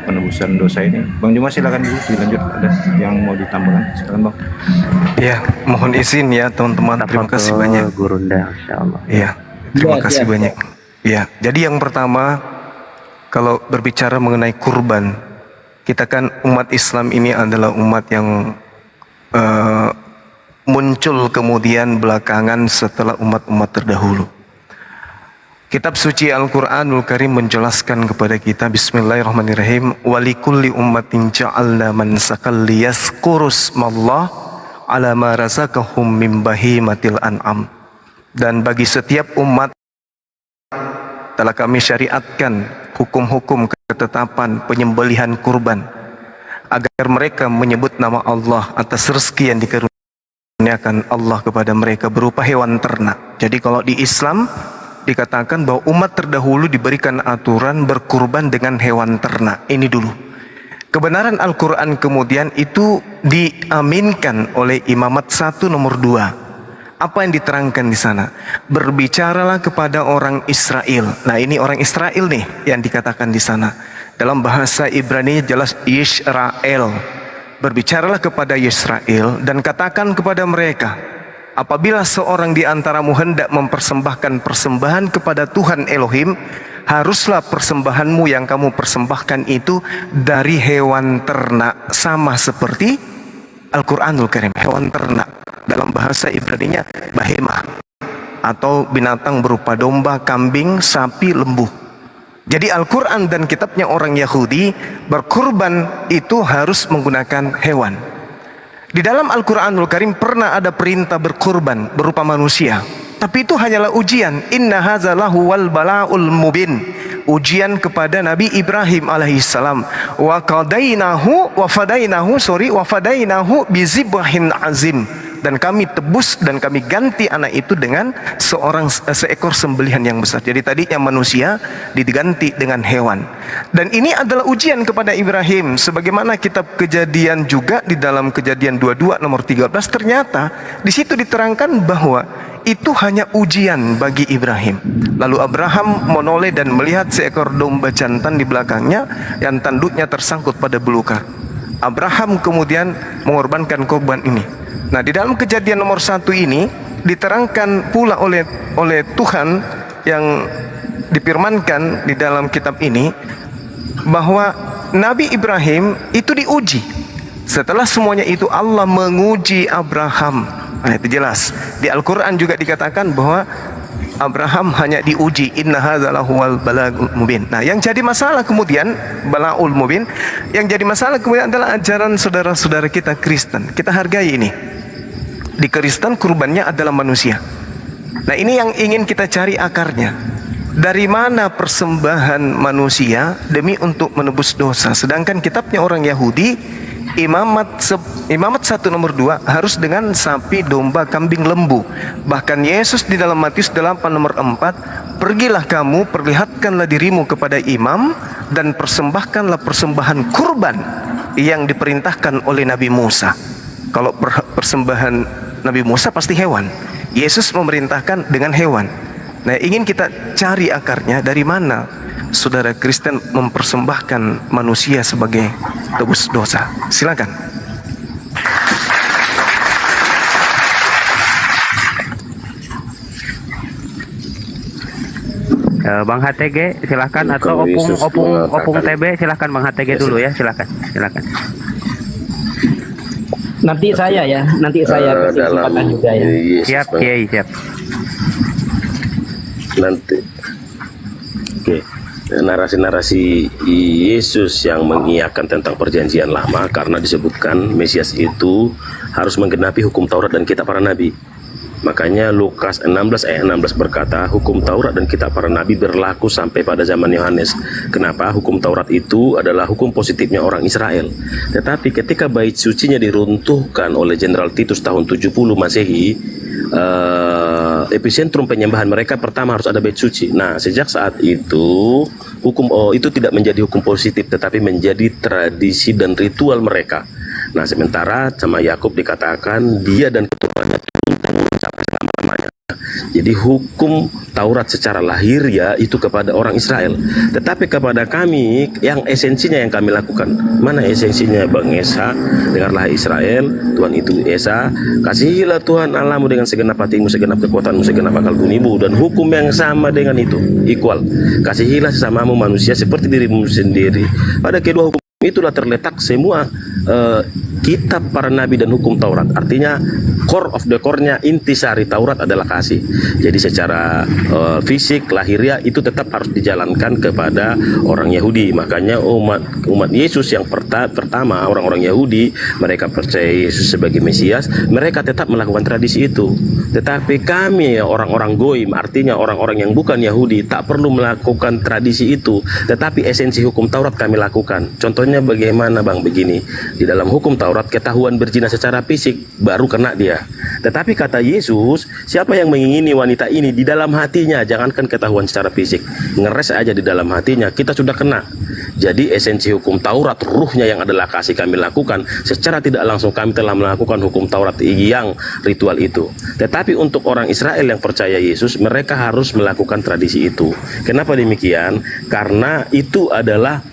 penebusan dosa ini. Bang Juma silakan dulu dilanjut, ada yang mau ditambahkan, silakan Bang. Ya, mohon izin ya teman-teman. Terima kasih banyak. Gurunda, insyaallah. Iya, terima kasih banyak. Ya, jadi yang pertama kalau berbicara mengenai kurban, kita kan umat Islam ini adalah umat yang muncul kemudian belakangan setelah umat-umat terdahulu. Kitab suci Al-Quranul Karim menjelaskan kepada kita, bismillahirrahmanirrahim, walikulli ummatin ja'alna mansakal liyazkurusmallah ala ma razaqahum min bahimatil an'am. Dan bagi setiap umat telah kami syariatkan hukum-hukum ketetapan penyembelihan kurban agar mereka menyebut nama Allah atas rezeki yang dikaruniakan Allah kepada mereka berupa hewan ternak. Jadi kalau di Islam dikatakan bahwa umat terdahulu diberikan aturan berkurban dengan hewan ternak. Ini dulu. Kebenaran Al-Quran kemudian itu diaminkan oleh Imamat 1 nomor 2. Apa yang diterangkan di sana? Berbicaralah kepada orang Israel. Nah, ini orang Israel nih yang dikatakan di sana. Dalam bahasa Ibrani jelas Yisrael. Berbicaralah kepada Yisrael dan katakan kepada mereka, apabila seorang di antaramu hendak mempersembahkan persembahan kepada Tuhan Elohim, haruslah persembahanmu yang kamu persembahkan itu dari hewan ternak, sama seperti Al-Quranul Karim, hewan ternak. Dalam bahasa Ibraninya bahemah, atau binatang berupa domba, kambing, sapi, lembu. Jadi Al-Quran dan kitabnya orang Yahudi berkurban itu harus menggunakan hewan. Di dalam Al-Quranul Karim pernah ada perintah berkurban berupa manusia, tapi itu hanyalah ujian. Inna hadza lahu wal bala'ul mubin, ujian kepada Nabi Ibrahim alaihissalam. Wa qadainahu wa fadainahu bizibhin azim, dan kami tebus dan kami ganti anak itu dengan seekor sembelihan yang besar. Jadi tadinya manusia diganti dengan hewan. Dan ini adalah ujian kepada Ibrahim. Sebagaimana kitab Kejadian juga di dalam Kejadian 22 nomor 13, ternyata di situ diterangkan bahwa itu hanya ujian bagi Ibrahim. Lalu Abraham menoleh dan melihat seekor domba jantan di belakangnya yang tanduknya tersangkut pada belukar. Abraham kemudian mengorbankan korban ini. Nah, di dalam Kejadian nomor 1 ini diterangkan pula oleh Tuhan yang difirmankan di dalam kitab ini bahwa Nabi Ibrahim itu diuji. Setelah semuanya itu Allah menguji Abraham. Nah, itu jelas. Di Al-Quran juga dikatakan bahwa Abraham hanya diuji. Inna hadza lahuwal bala'ul mubin. Nah, yang jadi masalah kemudian bala'ul mubin, yang jadi masalah kemudian adalah ajaran saudara-saudara kita Kristen. Kita hargai ini. Di Kristen kurbannya adalah manusia. Nah, ini yang ingin kita cari akarnya. Dari mana persembahan manusia demi untuk menebus dosa? Sedangkan kitabnya orang Yahudi, Imamat 1 nomor 2 harus dengan sapi, domba, kambing, lembu. Bahkan Yesus di dalam Matius 8 nomor 4, pergilah kamu, perlihatkanlah dirimu kepada imam dan persembahkanlah persembahan kurban yang diperintahkan oleh Nabi Musa. Kalau persembahan Nabi Musa pasti hewan. Yesus memerintahkan dengan hewan. Nah, ingin kita cari akarnya, dari mana saudara Kristen mempersembahkan manusia sebagai tebus dosa. Silakan. Bang HTG silakan, atau opung TB silakan. Bang HTG dulu ya, silakan. Nanti saya kasih kesempatan juga ya. Siap, Kiai, siap. Nanti. Oke. Narasi-narasi Yesus yang mengiyakan tentang perjanjian lama, karena disebutkan Mesias itu harus menggenapi hukum Taurat dan kitab para nabi. Makanya Lukas 16 ayat 16 berkata, hukum Taurat dan kitab para nabi berlaku sampai pada zaman Yohanes. Kenapa? Hukum Taurat itu adalah hukum positifnya orang Israel. Tetapi ketika bait sucinya diruntuhkan oleh Jenderal Titus tahun 70 Masehi, epicentrum penyembahan mereka pertama harus ada bait suci. Nah, sejak saat itu hukum itu tidak menjadi hukum positif, tetapi menjadi tradisi dan ritual mereka. Nah, sementara sama Yakub dikatakan dia dan keturunannya turun-temurun sampai selama-lamanya. Jadi hukum Taurat secara lahir ya itu kepada orang Israel, tetapi kepada kami yang esensinya yang kami lakukan. Mana esensinya, Bang Esa? Dengarlah Israel, Tuhan itu Esa. Kasihilah Tuhan Allahmu dengan segenap hatimu, segenap kekuatanmu, segenap akal bunimu, dan hukum yang sama dengan itu, equal. Kasihilah sesamamu manusia seperti dirimu sendiri. Pada kedua hukum itulah terletak semua kitab para nabi dan hukum Taurat. Artinya core of the core-nya, intisari Taurat adalah kasih. Jadi secara fisik lahiriah itu tetap harus dijalankan kepada orang Yahudi. Makanya umat Yesus yang pertama, orang-orang Yahudi, mereka percaya Yesus sebagai Mesias, mereka tetap melakukan tradisi itu. Tetapi kami orang-orang goim, artinya orang-orang yang bukan Yahudi, tak perlu melakukan tradisi itu, tetapi esensi hukum Taurat kami lakukan. Contohnya bagaimana Bang? Begini, di dalam hukum Taurat ketahuan berzina secara fisik baru kena dia. Tetapi kata Yesus, siapa yang mengingini wanita ini di dalam hatinya, jangankan ketahuan secara fisik, ngeres aja di dalam hatinya, kita sudah kena. Jadi esensi hukum Taurat, ruhnya yang adalah kasih kami lakukan. Secara tidak langsung kami telah melakukan hukum Taurat yang ritual itu. Tetapi untuk orang Israel yang percaya Yesus, mereka harus melakukan tradisi itu. Kenapa demikian? Karena itu adalah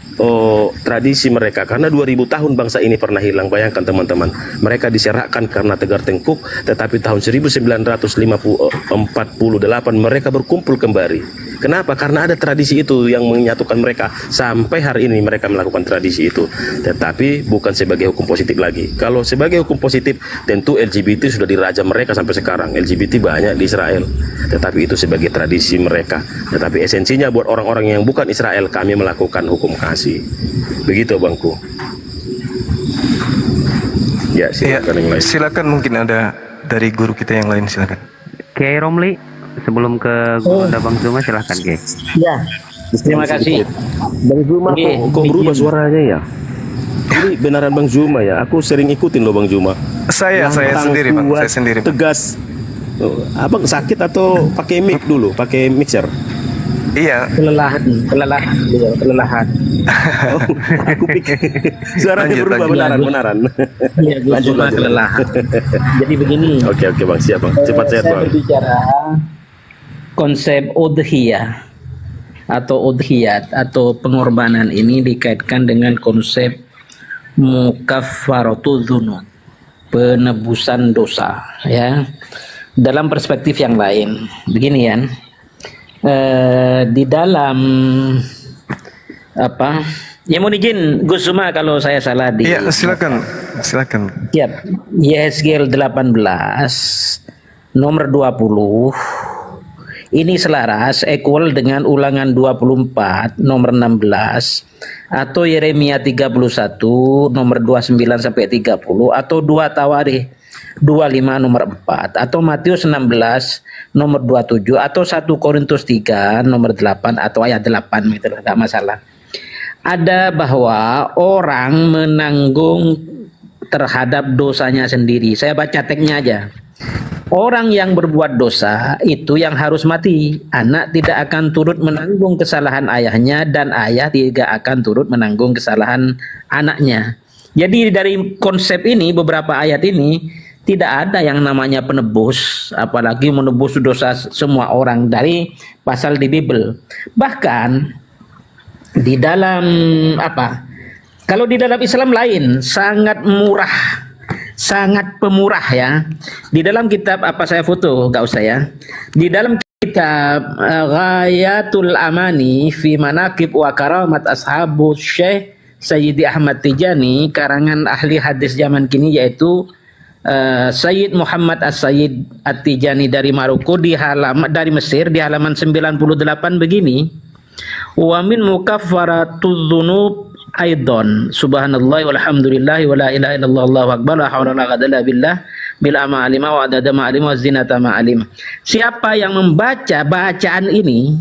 tradisi mereka. Karena 2000 tahun bangsa ini pernah hilang. Bayangkan teman-teman, mereka diserahkan karena tegar tengkuk, tetapi tahun 1948 mereka berkumpul kembali. Kenapa? Karena ada tradisi itu yang menyatukan mereka. Sampai hari ini mereka melakukan tradisi itu. Tetapi bukan sebagai hukum positif lagi. Kalau sebagai hukum positif, tentu LGBT sudah dirajam mereka sampai sekarang. LGBT banyak di Israel. Tetapi itu sebagai tradisi mereka. Tetapi esensinya buat orang-orang yang bukan Israel, kami melakukan hukum kasih. Begitu Bangku. Ya, silakan yang lain. Silakan, mungkin ada dari guru kita yang lain, silakan. Kiai Romli, sebelum ke Gunda Bang Zuma, silahkan Kiai. Ya, terima kasih. Bang Zuma kok berubah suaranya ya? Ini benaran Bang Zuma ya? Aku sering ikutin loh Bang Zuma. Saya sendiri Bang, saya sendiri Bang. Tegas. Abang sakit atau pakai mic dulu, pakai mixer? Iya. Kelelahan. Oh, aku pikir suaranya berubah, benaran. Iya, gue cuma kelelahan. Jadi begini. Oke Bang, siap Bang. Cepat sehat Saya Bang. berbicara konsep udhiyah atau udhiyat atau pengorbanan ini dikaitkan dengan konsep mukaffaratu dzunub, penebusan dosa, ya. Dalam perspektif yang lain, begini ya. Di dalam apa? Ya mohon izin Gus Zuma kalau saya salah di. Iya, silakan. Siap. YSGL 18 nomor 20 ini selaras equal dengan ulangan 24 nomor 16 atau Yeremia 31 nomor 29 sampai 30 atau 2 Tawarikh 25 nomor 4 atau Matius 16 nomor 27 atau 1 Korintus 3 nomor 8 atau ayat 8 itu enggak masalah. Ada bahwa orang menanggung terhadap dosanya sendiri. Saya baca teksnya aja. Orang yang berbuat dosa itu yang harus mati. Anak tidak akan turut menanggung kesalahan ayahnya dan ayah tidak akan turut menanggung kesalahan anaknya. Jadi dari konsep ini, beberapa ayat ini tidak ada yang namanya penebus, apalagi menebus dosa semua orang dari pasal di Bible. Bahkan di dalam apa? Kalau di dalam Islam lain sangat murah, sangat pemurah ya. Di dalam kitab apa saya foto, enggak usah ya. Di dalam kitab Ghayatul Amani fi Manaqib wa Karamat Ashabu Syekh Sayyidi Ahmad Tijani, karangan ahli hadis zaman kini yaitu Sayyid Muhammad As-Sayyid At-Tijani dari Maroko dari Mesir di halaman 98 begini. Wa min mukaffaratudz dzunub aidan subhanallah walhamdulillah wala ilaha illallah allahu akbar la haula wala quwwata illa billah bil amalima wa adada ma'alim wa zinata ma'alim. Siapa yang membaca bacaan ini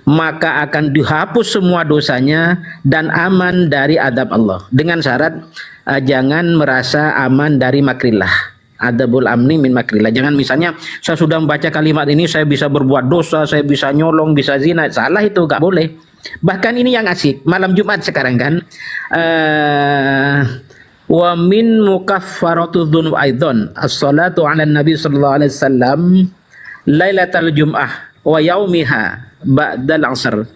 maka akan dihapus semua dosanya dan aman dari adab Allah, dengan syarat jangan merasa aman dari makrillah. Adabul amni min makrillah. Jangan misalnya saya sudah membaca kalimat ini saya bisa berbuat dosa, saya bisa nyolong, bisa zina. Salah, itu gak boleh. Bahkan ini yang asik malam Jumat sekarang kan, wa min mukaffaratudz dzunub aidan as-salatu 'alan nabi sallallahu alaihi wasallam lailatal jum'ah wa yaumiha ba'dal 'asr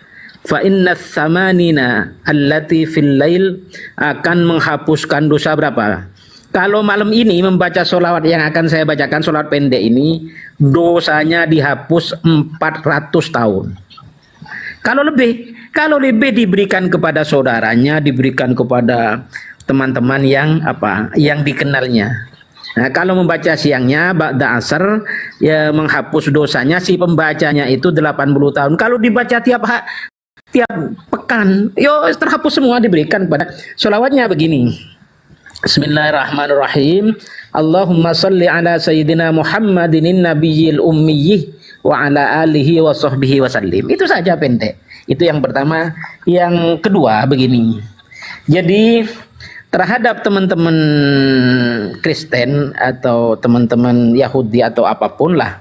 fa inna tsamanina allati fil lail akan menghapuskan dosa berapa? Kalau malam ini membaca sholawat yang akan saya bacakan, sholawat pendek ini, dosanya dihapus 400 tahun. Kalau lebih diberikan kepada saudaranya, diberikan kepada teman-teman yang yang dikenalnya. Nah, kalau membaca siangnya ba'da asar ya menghapus dosanya si pembacanya itu 80 tahun. Kalau dibaca tiap pekan, terhapus semua, diberikan pada sholawatnya begini. Bismillahirrahmanirrahim. Allahumma salli ala sayyidina Muhammadin nabiyil ummiyyi wa ala alihi wa sahbihi wa sallim. Itu saja pendek. Itu yang pertama. Yang kedua begini. Jadi terhadap teman-teman Kristen atau teman-teman Yahudi atau apapun lah,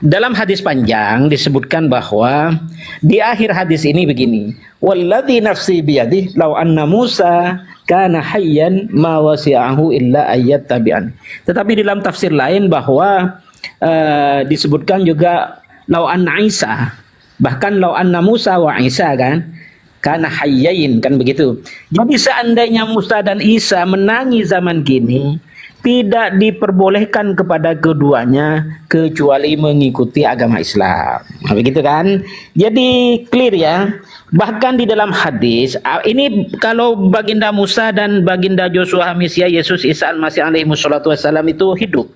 dalam hadis panjang disebutkan bahwa di akhir hadis ini begini, walladzi nafsi biyadihi law anna Musa kana hayyan ma wasi'ahu illa ayat tabi'an. Tetapi dalam tafsir lain bahwa disebutkan juga law anna Isa, bahkan law anna Musa wa Isa kan karena hayyain, kan begitu. Jadi seandainya Musa dan Isa menangi zaman kini, tidak diperbolehkan kepada keduanya kecuali mengikuti agama Islam. Nah, begitu kan? Jadi clear ya. Bahkan di dalam hadis ini, kalau baginda Musa dan baginda Joshua Mesias Yesus Isa Al-Masih alaihi wassalatu wassalam itu hidup,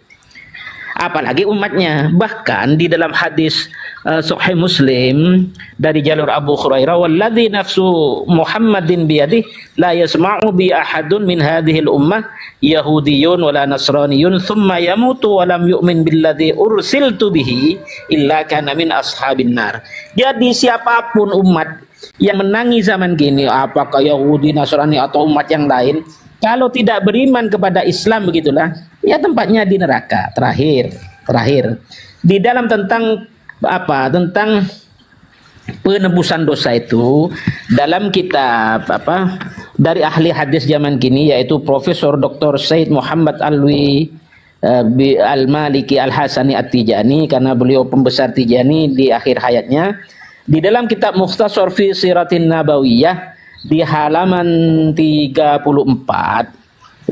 apalagi umatnya. Bahkan di dalam hadis Sahih Muslim dari jalur Abu Hurairah, walladzi nafsu Muhammadin biyadihi la yasma'u bi ahadun min hadhil ummah yahudiyyun wala nasraniyyun thumma yamutu wa lam yu'min billadzi ursiltu bihi illa kana min ashabin nar. Jadi siapapun umat yang menangi zaman kini, apakah Yahudi, Nasrani atau umat yang lain, kalau tidak beriman kepada Islam, begitulah ya tempatnya di neraka. Terakhir di dalam tentang penebusan dosa itu, dalam kitab dari ahli hadis zaman kini, yaitu Profesor Dr. Said Muhammad Alwi Al-Maliki Al-Hasani At-Tijani, karena beliau pembesar Tijani di akhir hayatnya, di dalam kitab Mukhtasar fi Siratin Nabawiyah di halaman 34,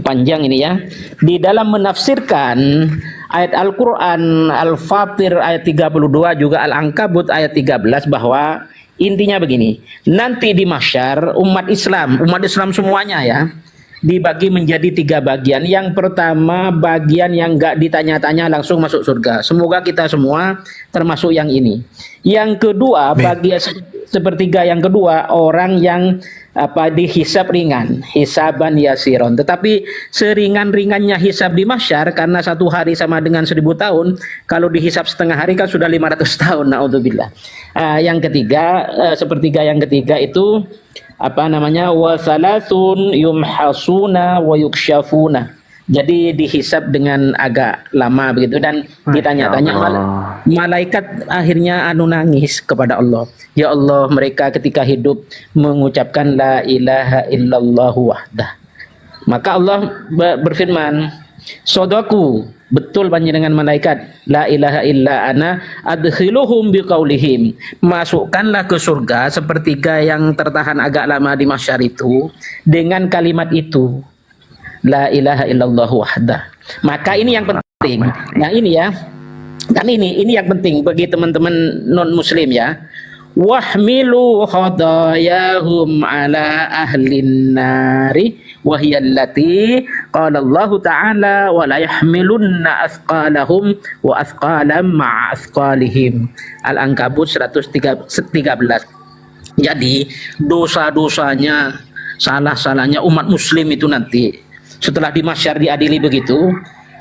panjang ini ya, di dalam menafsirkan ayat Al-Quran Al-Fatir ayat 32, juga Al-Ankabut ayat 13, bahwa intinya begini, nanti di mahsyar umat Islam semuanya ya dibagi menjadi 3 bagian. Yang pertama, bagian yang enggak ditanya-tanya langsung masuk surga. Semoga kita semua termasuk yang ini. Yang kedua, bagian sepertiga yang kedua, orang yang dihisab ringan, hisaban yasiron. Tetapi seringan-ringannya hisab di mahsyar, karena 1 hari sama dengan 1000 tahun, kalau dihisab setengah hari kan sudah 500 tahun. Naudzubillah. Yang ketiga, sepertiga yang ketiga itu wa salasun yumhasuna wa yukshafuna. Jadi dihisab dengan agak lama begitu, dan ditanya-tanya, malaikat akhirnya nangis kepada Allah. Ya Allah, mereka ketika hidup mengucapkan la ilaha illallah wahdah. Maka Allah berfirman, sodaku, betul panjenengan malaikat, la ilaha illa ana adkhiluhum biqaulihim. Masukkanlah ke surga sepertiga yang tertahan agak lama di mahsyar itu dengan kalimat itu, la ilaha illallah wahdah. Maka ini yang penting. Nah ini ya, dan ini yang penting bagi teman-teman non muslim ya. Wahmilu khadayahum ala ahlin nari wahiyallati qala Allah ta'ala wa la yahmilunna athqalahum wa athqalam ma'a athqalihim. Al-Ankabut 113. Jadi dosa-dosanya, salah-salahnya umat muslim itu nanti setelah di mahsyar diadili begitu,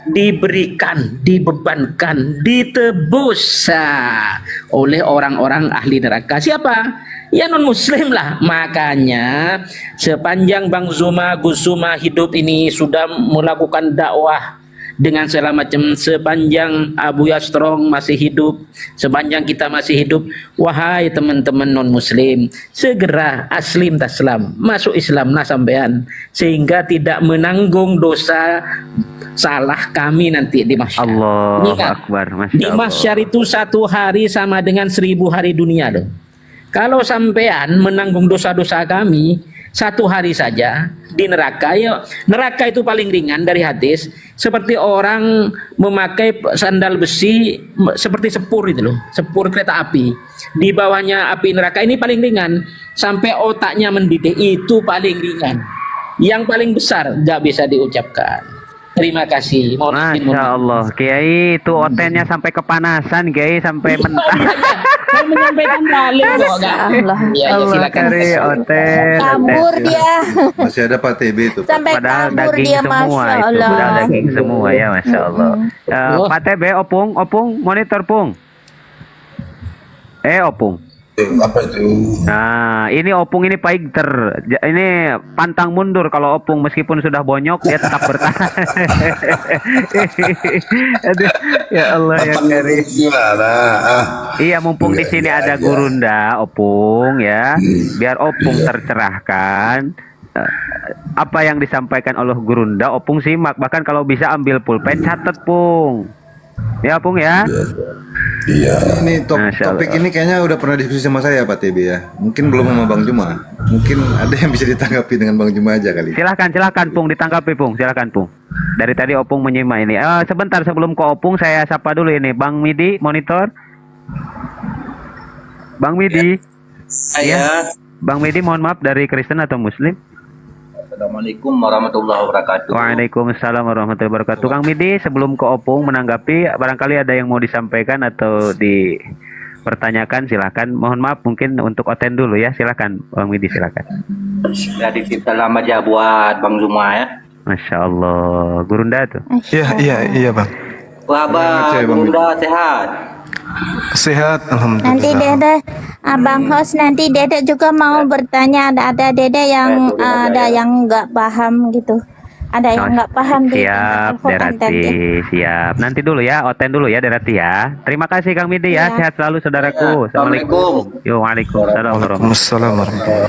diberikan, dibebankan, ditebus oleh orang-orang ahli neraka. Siapa? Ya non muslim lah. Makanya sepanjang Bang Zuma, Gus Zuma hidup ini sudah melakukan dakwah dengan segala macam, sepanjang Abu Yastrong masih hidup, sepanjang kita masih hidup, wahai teman-teman non muslim, segera aslim taslam, masuk Islam lah sampean, sehingga tidak menanggung dosa salah kami nanti di mahsyar. Allahu Akbar. Di mahsyar itu 1 hari sama dengan 1000 hari dunia loh. Kalau sampean menanggung dosa-dosa kami 1 hari saja di neraka, ya neraka itu paling ringan dari hadis, seperti orang memakai sandal besi seperti sepur itu loh, sepur kereta api. Di bawahnya api neraka ini paling ringan, sampai otaknya mendidih, itu paling ringan. yang paling besar nggak bisa diucapkan. Terima kasih. Mohon izin, Masya Allah, Kiai itu otennya sampai kepanasan, Kiai sampai mentah. Saya menyampaikan dalil kok, nggak? Allah. Iya, ya, Allah silakan. kari oten. Kabur dia. Masih ada Pak TB itu. Pak. Sampai Padahal kabur daging dia, semua Masya itu, Allah. padahal daging semua ya, Masya Allah. Pak TB, opung, monitor pung. Opung. Apa itu? Nah, ini opung ini paigter. Ini pantang mundur kalau opung meskipun sudah bonyok dia tetap bertahan. Aduh, ya Allah ya Kari. Gimana? Iya, mumpung di sini ada Gurunda, opung ya. Biar opung tercerahkan. Apa yang disampaikan oleh Gurunda, opung simak. Bahkan kalau bisa ambil pulpen, catat pung. Ya pung ya. Iya. Ini Masya topik Allah. ini kayaknya udah pernah diskusi sama saya Pak TB ya. Mungkin belum sama Bang Juma. Mungkin ada yang bisa ditanggapi dengan Bang Juma aja kali. Silahkan Pung, ditanggapi Pung, silahkan Pung. Dari tadi Opung menyimak ini. Sebentar sebelum ke Opung saya sapa dulu ini Bang Midi monitor. Bang Midi. Saya. Bang Midi mohon maaf dari Kristen atau Muslim? Assalamualaikum warahmatullahi wabarakatuh. Waalaikumsalam warahmatullahi wabarakatuh. Kang Midi sebelum ke Opung menanggapi barangkali ada yang mau disampaikan atau dipertanyakan silahkan. Mohon maaf mungkin untuk Oten dulu ya, silahkan Bang Midi silahkan. Sudah dititip lama aja buat Bang Zuma ya. Masya Allah, Gurunda tuh. Iya bang. Wah Bang, Gurunda sehat. Sehat, alhamdulillah. Nanti Dede, Abang host nanti Dede juga mau bertanya. Ada Dede yang nggak paham gitu. Ada yang nggak paham di Siap, Al-Quran tadi. Derati, siap. Nanti dulu ya, Oten dulu ya, Derati ya. Terima kasih Kang Midi ya, sehat selalu saudaraku. Assalamualaikum. Yo, waalaikumsalam warahmatullahi wabarakatuh.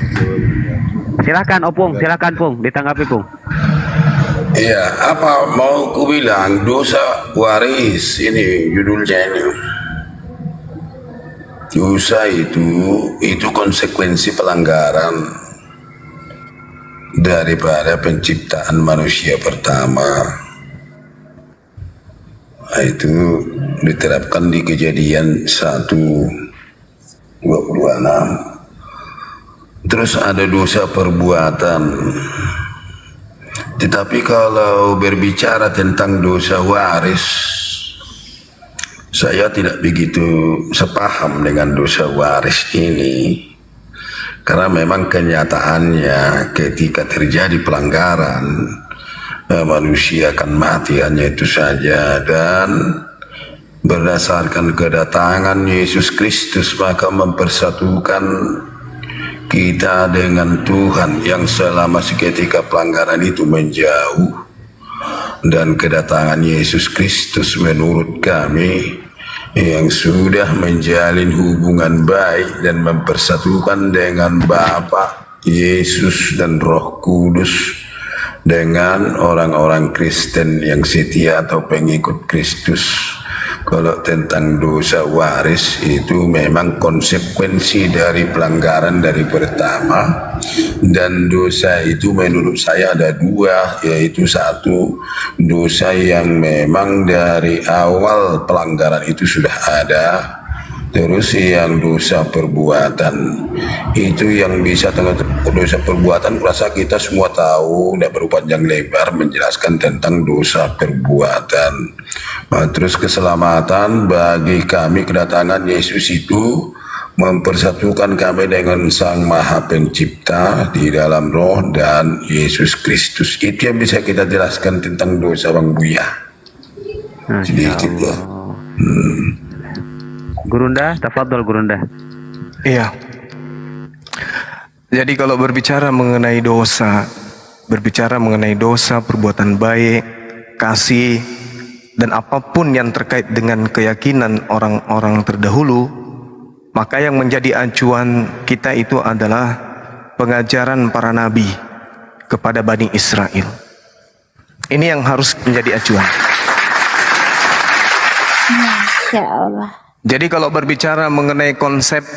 Silakan Opung, silakan Pung, ditanggapi Pung. Iya, apa mau ku bilang dosa waris ini judulnya ini. Dosa itu konsekuensi pelanggaran daripada penciptaan manusia pertama. Nah, itu diterapkan di Kejadian 1:26. Terus ada dosa perbuatan. Tetapi kalau berbicara tentang dosa waris, saya tidak begitu sepaham dengan dosa waris ini. Karena memang kenyataannya ketika terjadi pelanggaran, manusia akan mati hanya itu saja. Dan berdasarkan kedatangan Yesus Kristus maka mempersatukan kita dengan Tuhan yang selama seketika pelanggaran itu menjauh. Dan kedatangan Yesus Kristus menurut kami yang sudah menjalin hubungan baik dan mempersatukan dengan Bapa, Yesus dan Roh Kudus dengan orang-orang Kristen yang setia atau pengikut Kristus. Kalau tentang dosa waris itu memang konsekuensi dari pelanggaran dari pertama, dan dosa itu menurut saya ada dua, yaitu satu dosa yang memang dari awal pelanggaran itu sudah ada. Terus yang dosa perbuatan itu yang bisa dosa perbuatan, rasa kita semua tahu, tidak perlu panjang lebar menjelaskan tentang dosa perbuatan. Nah, terus keselamatan bagi kami, kedatangan Yesus itu mempersatukan kami dengan Sang Maha Pencipta di dalam Roh dan Yesus Kristus. Itu yang bisa kita jelaskan tentang dosa Bang Buya. Sedikit ya. Gurunda, tafadhol Gurunda. Iya. Jadi kalau berbicara mengenai dosa, perbuatan baik, kasih, dan apapun yang terkait dengan keyakinan orang-orang terdahulu, maka yang menjadi acuan kita itu adalah pengajaran para nabi kepada Bani Israel. Ini yang harus menjadi acuan. Masya Allah. Jadi kalau berbicara mengenai konsep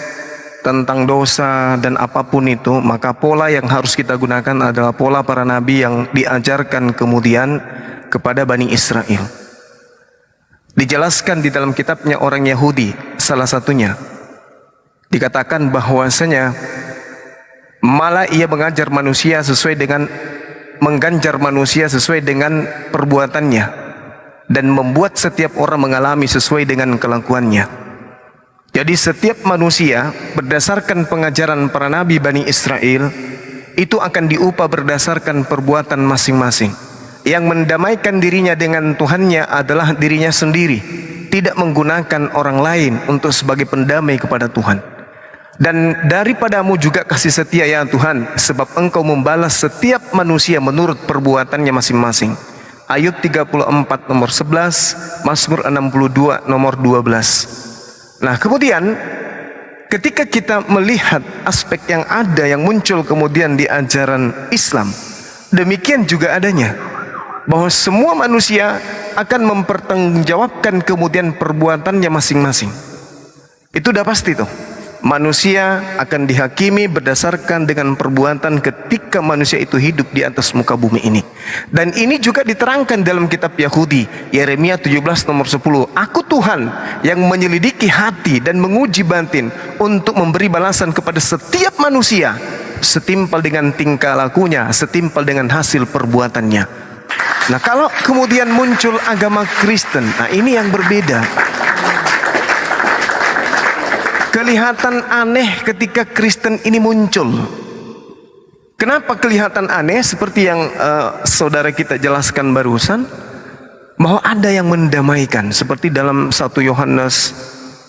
tentang dosa dan apapun itu, maka pola yang harus kita gunakan adalah pola para nabi yang diajarkan kemudian kepada Bani Israel. Dijelaskan di dalam kitabnya orang Yahudi, salah satunya dikatakan bahwasanya malah ia mengajar manusia sesuai dengan mengganjar manusia sesuai dengan perbuatannya dan membuat setiap orang mengalami sesuai dengan kelakuannya. Jadi setiap manusia berdasarkan pengajaran para nabi Bani Israel itu akan diupah berdasarkan perbuatan masing-masing. Yang mendamaikan dirinya dengan Tuhannya adalah dirinya sendiri, tidak menggunakan orang lain untuk sebagai pendamai kepada Tuhan. Dan daripadamu juga kasih setia ya Tuhan, sebab Engkau membalas setiap manusia menurut perbuatannya masing-masing. Ayub 34 nomor 11, Mazmur 62 nomor 12. Nah kemudian ketika kita melihat aspek yang ada yang muncul kemudian di ajaran Islam, demikian juga adanya bahwa semua manusia akan mempertanggungjawabkan kemudian perbuatannya masing-masing. Itu udah pasti tuh. Manusia akan dihakimi berdasarkan dengan perbuatan ketika manusia itu hidup di atas muka bumi ini. Dan ini juga diterangkan dalam kitab Yahudi, Yeremia 17 nomor 10. Aku Tuhan yang menyelidiki hati dan menguji batin untuk memberi balasan kepada setiap manusia setimpal dengan tingkah lakunya, setimpal dengan hasil perbuatannya. Nah kalau kemudian muncul agama Kristen, nah ini yang berbeda. Kelihatan aneh ketika Kristen ini muncul. Kenapa kelihatan aneh? Seperti yang saudara kita jelaskan barusan, bahwa ada yang mendamaikan. Seperti dalam 1 Yohanes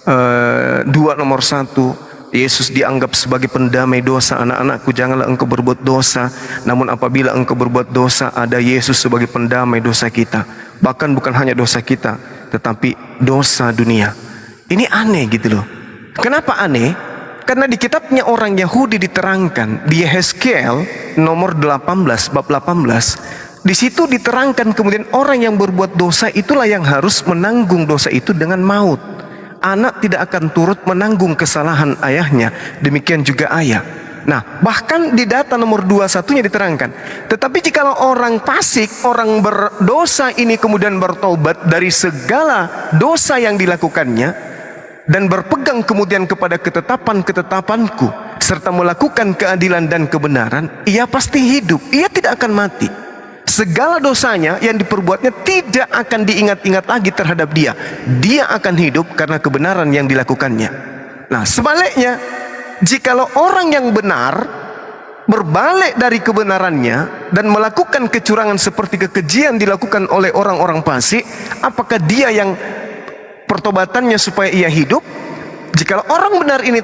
2 nomor 1, Yesus dianggap sebagai pendamai dosa. Anak-anakku, janganlah engkau berbuat dosa, namun apabila engkau berbuat dosa, ada Yesus sebagai pendamai dosa kita. Bahkan bukan hanya dosa kita, tetapi dosa dunia. Ini aneh gitu loh. Kenapa aneh? Karena di kitabnya orang Yahudi diterangkan di Yehezkiel nomor 18 bab 18, di situ diterangkan kemudian orang yang berbuat dosa itulah yang harus menanggung dosa itu dengan maut. Anak tidak akan turut menanggung kesalahan ayahnya, demikian juga ayah. Nah, bahkan di data nomor 21-nya diterangkan, tetapi jikalau orang fasik, orang berdosa ini kemudian bertobat dari segala dosa yang dilakukannya dan berpegang kemudian kepada ketetapan-ketetapanku serta melakukan keadilan dan kebenaran, ia pasti hidup, ia tidak akan mati. Segala dosanya yang diperbuatnya tidak akan diingat-ingat lagi terhadap dia. Dia akan hidup karena kebenaran yang dilakukannya. Nah sebaliknya, jikalau orang yang benar berbalik dari kebenarannya dan melakukan kecurangan seperti kekejian dilakukan oleh orang-orang fasik, apakah dia yang pertobatannya supaya ia hidup? Jikalau orang benar ini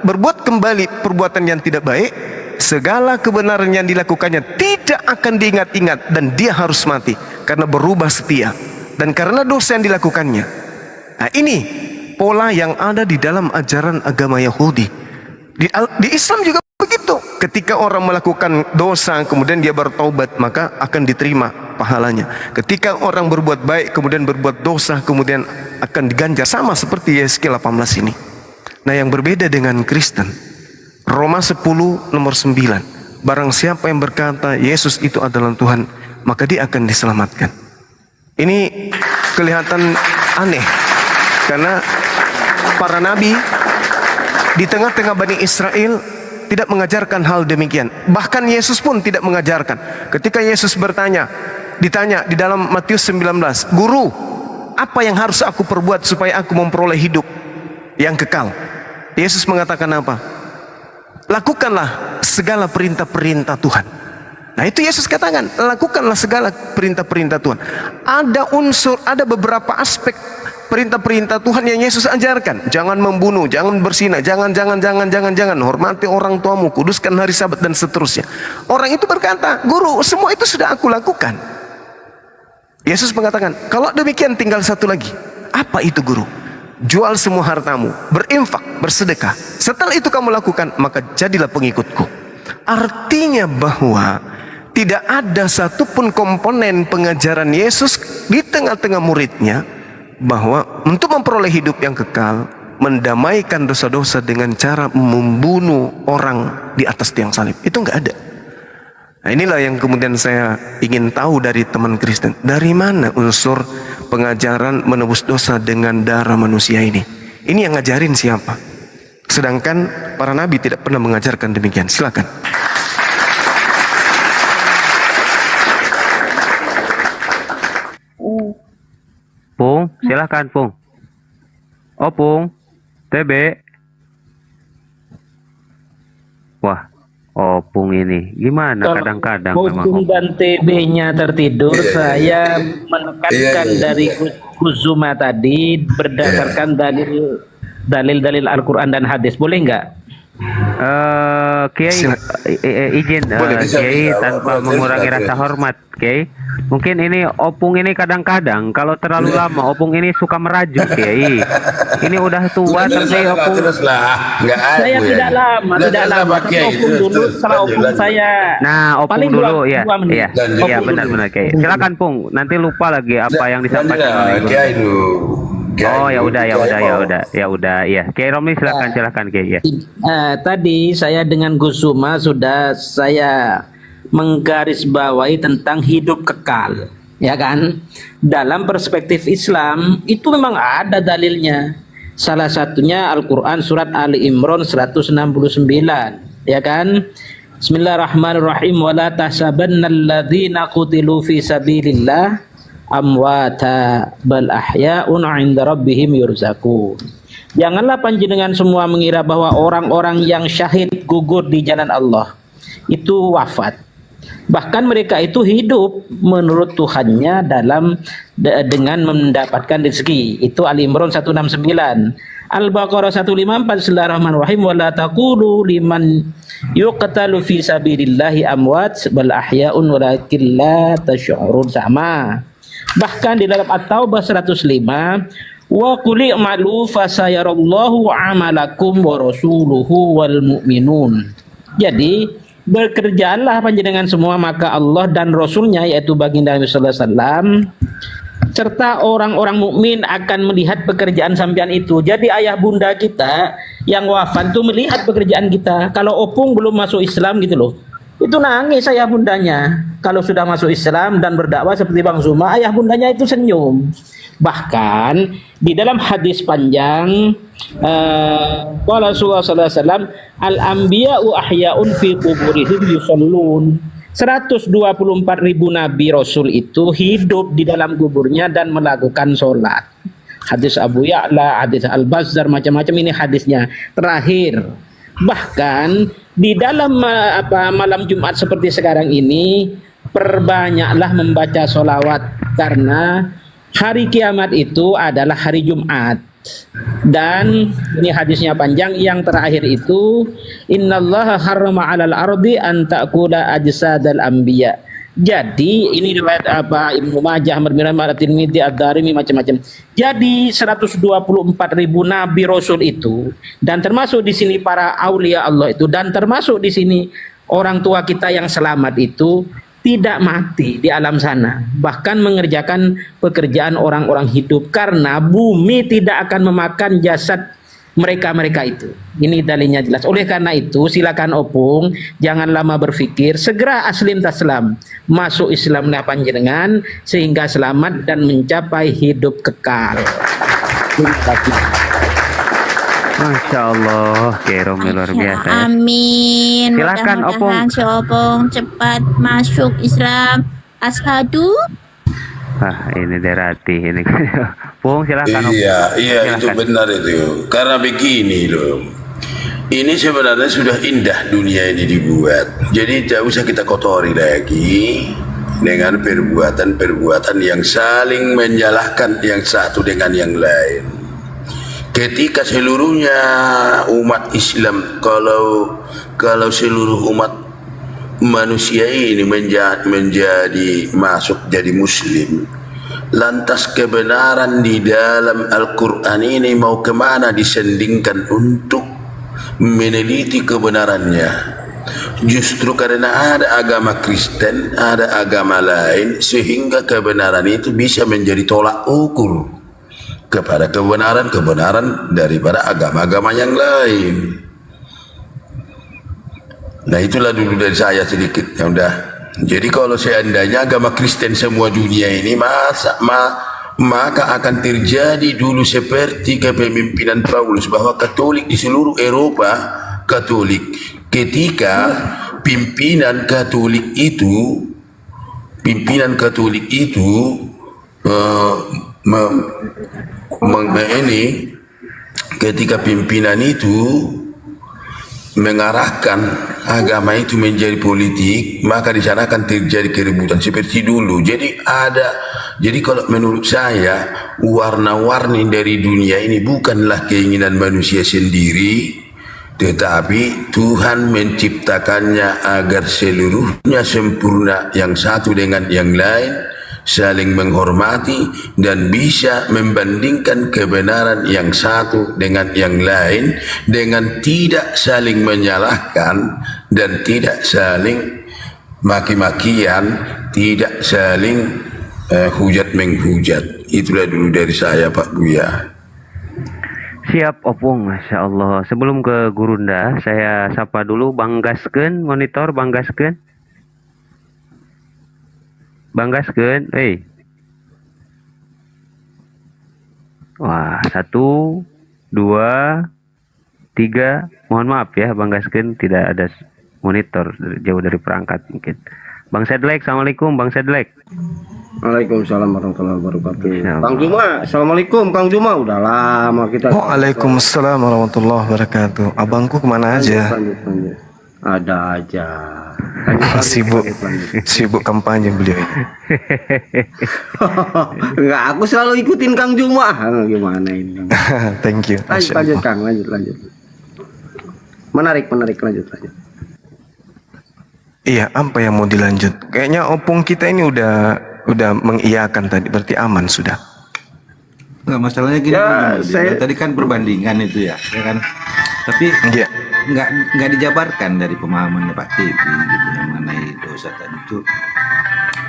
berbuat kembali perbuatan yang tidak baik, segala kebenaran yang dilakukannya tidak akan diingat-ingat dan dia harus mati karena berubah setia dan karena dosa yang dilakukannya. Nah ini pola yang ada di dalam ajaran agama Yahudi. Di Islam juga begitu. Ketika orang melakukan dosa kemudian dia bertaubat, maka akan diterima pahalanya. Ketika orang berbuat baik kemudian berbuat dosa, kemudian akan diganjar, sama seperti Yehezkiel 18 ini. Nah yang berbeda dengan Kristen, Roma 10 nomor 9, barang siapa yang berkata Yesus itu adalah Tuhan, maka dia akan diselamatkan. Ini kelihatan aneh karena para nabi di tengah-tengah Bani Israel tidak mengajarkan hal demikian. Bahkan Yesus pun tidak mengajarkan. Ketika Yesus ditanya di dalam Matius 19, Guru, apa yang harus aku perbuat supaya aku memperoleh hidup yang kekal? Yesus mengatakan apa? Lakukanlah segala perintah-perintah Tuhan. Nah itu Yesus katakan, lakukanlah segala perintah-perintah Tuhan. Ada beberapa aspek perintah-perintah Tuhan yang Yesus ajarkan. Jangan membunuh, jangan berzina, jangan, hormati orang tuamu, kuduskan hari Sabat dan seterusnya. Orang itu berkata, Guru, semua itu sudah aku lakukan. Yesus mengatakan, kalau demikian tinggal satu lagi. Apa itu Guru? Jual semua hartamu, berinfak, bersedekah. Setelah itu kamu lakukan, maka jadilah pengikutku. Artinya bahwa tidak ada satupun komponen pengajaran Yesus di tengah-tengah muridnya bahwa untuk memperoleh hidup yang kekal, mendamaikan dosa-dosa dengan cara membunuh orang di atas tiang salib. Itu nggak ada. Nah inilah yang kemudian saya ingin tahu dari teman Kristen. Dari mana unsur pengajaran menebus dosa dengan darah manusia ini? Ini yang ngajarin siapa? Sedangkan para nabi tidak pernah mengajarkan demikian. Silakan. Pung, silahkan Pung. Opung, TB. Wah, Opung ini gimana kadang-kadang memang Opung dan TB-nya tertidur, saya menekankan dari Kuzuma tadi berdasarkan dalil-dalil Al-Quran dan hadis. Boleh nggak? Kiai izin Kiai tanpa mengurangi rasa hormat Kiai. Mungkin ini Opung ini kadang-kadang kalau terlalu lama Opung ini suka merajuk Kiai. Ini udah tua tapi Opung Saya tidak lama, tapi Opung dulu setelah Opung saya. Nah, Opung paling dulu ya. 2 menit. Iya benar-benar Kiai. Silakan Pung, nanti lupa lagi apa yang disampaikan oleh Guru. Oh ya udah ya. Kiai Romli silakan Kiai ya. Tadi saya dengan Gusuma sudah saya menggarisbawahi tentang hidup kekal, ya kan? Dalam perspektif Islam itu memang ada dalilnya. Salah satunya Al-Quran surat Ali Imran 169, ya kan? Bismillahirrahmanirrahim. Wala tahsabannalladzina qutilu fi sabilillah amwata bal ahya'un 'inda rabbihim yurzaqun. Janganlah panjenengan semua mengira bahwa orang-orang yang syahid gugur di jalan Allah itu wafat. Bahkan mereka itu hidup menurut Tuhannya dengan mendapatkan rezeki. Itu Ali Imran 169. Al-Baqarah 154. Bismillahirrahmanirrahim. Wala taqulu liman yuqtalu fi sabilillahi amwat bal ahya'un walakin la tash'urun. Sama. Bahkan di dalam At-Taubah 105, wa qul i'malu fasayarallahu 'amalakum wa rasuluhu wal mu'minun. Jadi bekerjalah panjenengan semua, maka Allah dan Rasulnya yaitu baginda Nabi sallallahu alaihi wasallam serta orang-orang mukmin akan melihat pekerjaan sampean itu. Jadi ayah bunda kita yang wafat itu melihat pekerjaan kita. Kalau Opung belum masuk Islam gitu loh, itu nangis ayah bundanya. Kalau sudah masuk Islam dan berdakwah seperti Bang Zuma, ayah bundanya itu senyum. Bahkan di dalam hadis panjang qala Rasulullah sallallahu alaihi wasallam al-anbiya'u ahya'un fi quburihim yusallun. 124.000 nabi rasul itu hidup di dalam kuburnya dan melakukan sholat. Hadis Abu Ya'la, hadis Al-Bazzar, macam-macam ini hadisnya. Terakhir, bahkan di dalam malam Jumat seperti sekarang ini, perbanyaklah membaca sholawat karena hari kiamat itu adalah hari Jumat. Dan ini hadisnya panjang. Yang terakhir itu, innallaha harrama 'alal ardi an ta'kula ajsadal anbiya. Jadi ini riwayat Ibnu Majah, Ahmad bin Hanbal, At-Tirmidzi, Ad-Darimi, macam-macam. Jadi 124.000 nabi rasul itu, dan termasuk di sini para aulia Allah itu, dan termasuk di sini orang tua kita yang selamat itu tidak mati di alam sana, bahkan mengerjakan pekerjaan orang-orang hidup karena bumi tidak akan memakan jasad mereka itu. Ini dalilnya jelas. Oleh karena itu silakan Opung, jangan lama berpikir, segera aslim taslam, masuk Islamlah panjenengan sehingga selamat dan mencapai hidup kekal. Masya Allah, Kiai Romli luar biasa. Amin. Silakan, Mudah-mudahan si Opung cepat masuk Islam. Ashadu. Ini derati ini. Pung, silakan. Iya, silakan. itu benar itu. Karena begini loh. Ini sebenarnya sudah indah dunia ini dibuat. Jadi tidak usah kita kotori lagi dengan perbuatan-perbuatan yang saling menyalahkan yang satu dengan yang lain. Ketika seluruhnya umat Islam, kalau seluruh umat manusia ini menjadi masuk jadi Muslim, lantas kebenaran di dalam Al-Quran ini mau kemana disendingkan untuk meneliti kebenarannya? Justru karena ada agama Kristen, ada agama lain, sehingga kebenaran itu bisa menjadi tolak ukur kepada kebenaran daripada agama-agama yang lain. Nah itulah dulu dari saya sedikit. Ya udah. Jadi kalau seandainya agama Kristen semua dunia ini maka akan terjadi dulu seperti kepemimpinan Paulus, bahwa Katolik di seluruh Eropa Katolik. Ketika pimpinan Katolik itu ini ketika pimpinan itu mengarahkan agama itu menjadi politik, maka di sana akan terjadi keributan seperti dulu. Jadi kalau menurut saya warna-warni dari dunia ini bukanlah keinginan manusia sendiri, tetapi Tuhan menciptakannya agar seluruhnya sempurna, yang satu dengan yang lain, saling menghormati dan bisa membandingkan kebenaran yang satu dengan yang lain dengan tidak saling menyalahkan dan tidak saling maki-makian, tidak saling hujat menghujat. Itulah dulu dari saya, Pak Buya. Siap Opung, Masya Allah. Sebelum ke Gurunda, saya sapa dulu Bang Gasken, monitor Bang Gasken. Bang Gasken, Wah, 1, 2, 3. Mohon maaf ya Bang Gasken, tidak ada monitor, jauh dari perangkat mungkin. Bang Sedlek, Assalamualaikum Bang Sedlek. Waalaikumsalam warahmatullahi wabarakatuh. Kang Juma, Assalamualaikum Kang Juma. Udah lama kita. Waalaikumsalam warahmatullahi wabarakatuh. Abangku kemana aja? Lanjut. Ada aja. Sibuk kampanye beliau. Enggak, aku selalu ikutin Kang Juma. Gimana ini? Thank you. Lanjut Kang, lanjut. Menarik, lanjut. Iya, apa yang mau dilanjut? Kayaknya opung kita ini udah mengiyakan tadi, berarti aman sudah. Nggak, masalahnya gini, tadi kan perbandingan itu ya kan. Tapi nggak dijabarkan dari pemahamannya Pak TB gitu, yang mengenai dosa tadi itu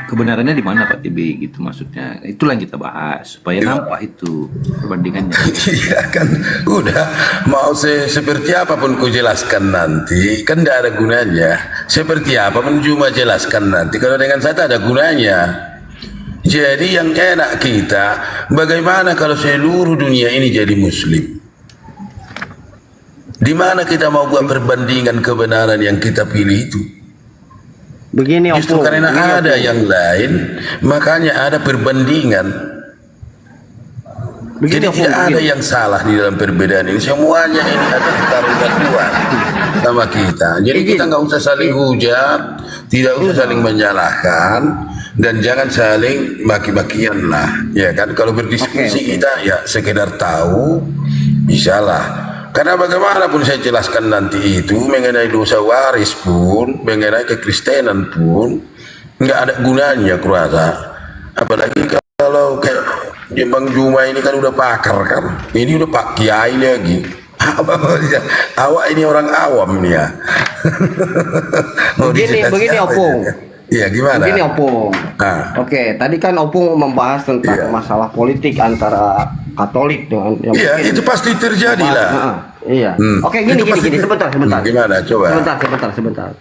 kebenarannya di mana Pak TB gitu, maksudnya itulah yang kita bahas supaya nampak itu perbandingannya. Iya kan, udah mau seperti apapun ku jelaskan nanti kan tidak ada gunanya. Seperti apa pun cuma jelaskan nanti kalau dengan saya tak ada gunanya. Jadi yang enak kita, bagaimana kalau seluruh dunia ini jadi muslim? Di mana kita mau buat perbandingan kebenaran yang kita pilih itu? Begini justru karena ada yang lain, makanya ada perbandingan. Jadi tidak ada yang salah di dalam perbedaan ini. Semuanya ini ada pertarungan Tuhan sama kita. Jadi kita nggak usah saling hujat, tidak usah saling menyalahkan, dan jangan saling maki-makian lah. Ya kan, kalau berdiskusi kita ya sekedar tahu, bisalah. Karena bagaimanapun saya jelaskan nanti itu mengenai dosa waris pun, mengenai kekristenan pun nggak ada gunanya kurasa. Apalagi kalau kayak Bang Juma ini kan udah pakar kan, ini udah Pak Kiai lagi. Awak ini orang awam nih ya. Begini Opung. Iya gimana? Begini Opung. Oke, tadi kan Opung membahas tentang masalah politik antara Katolik dengan iya itu pasti terjadi lah. Iya. Oke, gini sebentar. Gimana coba? Sebentar.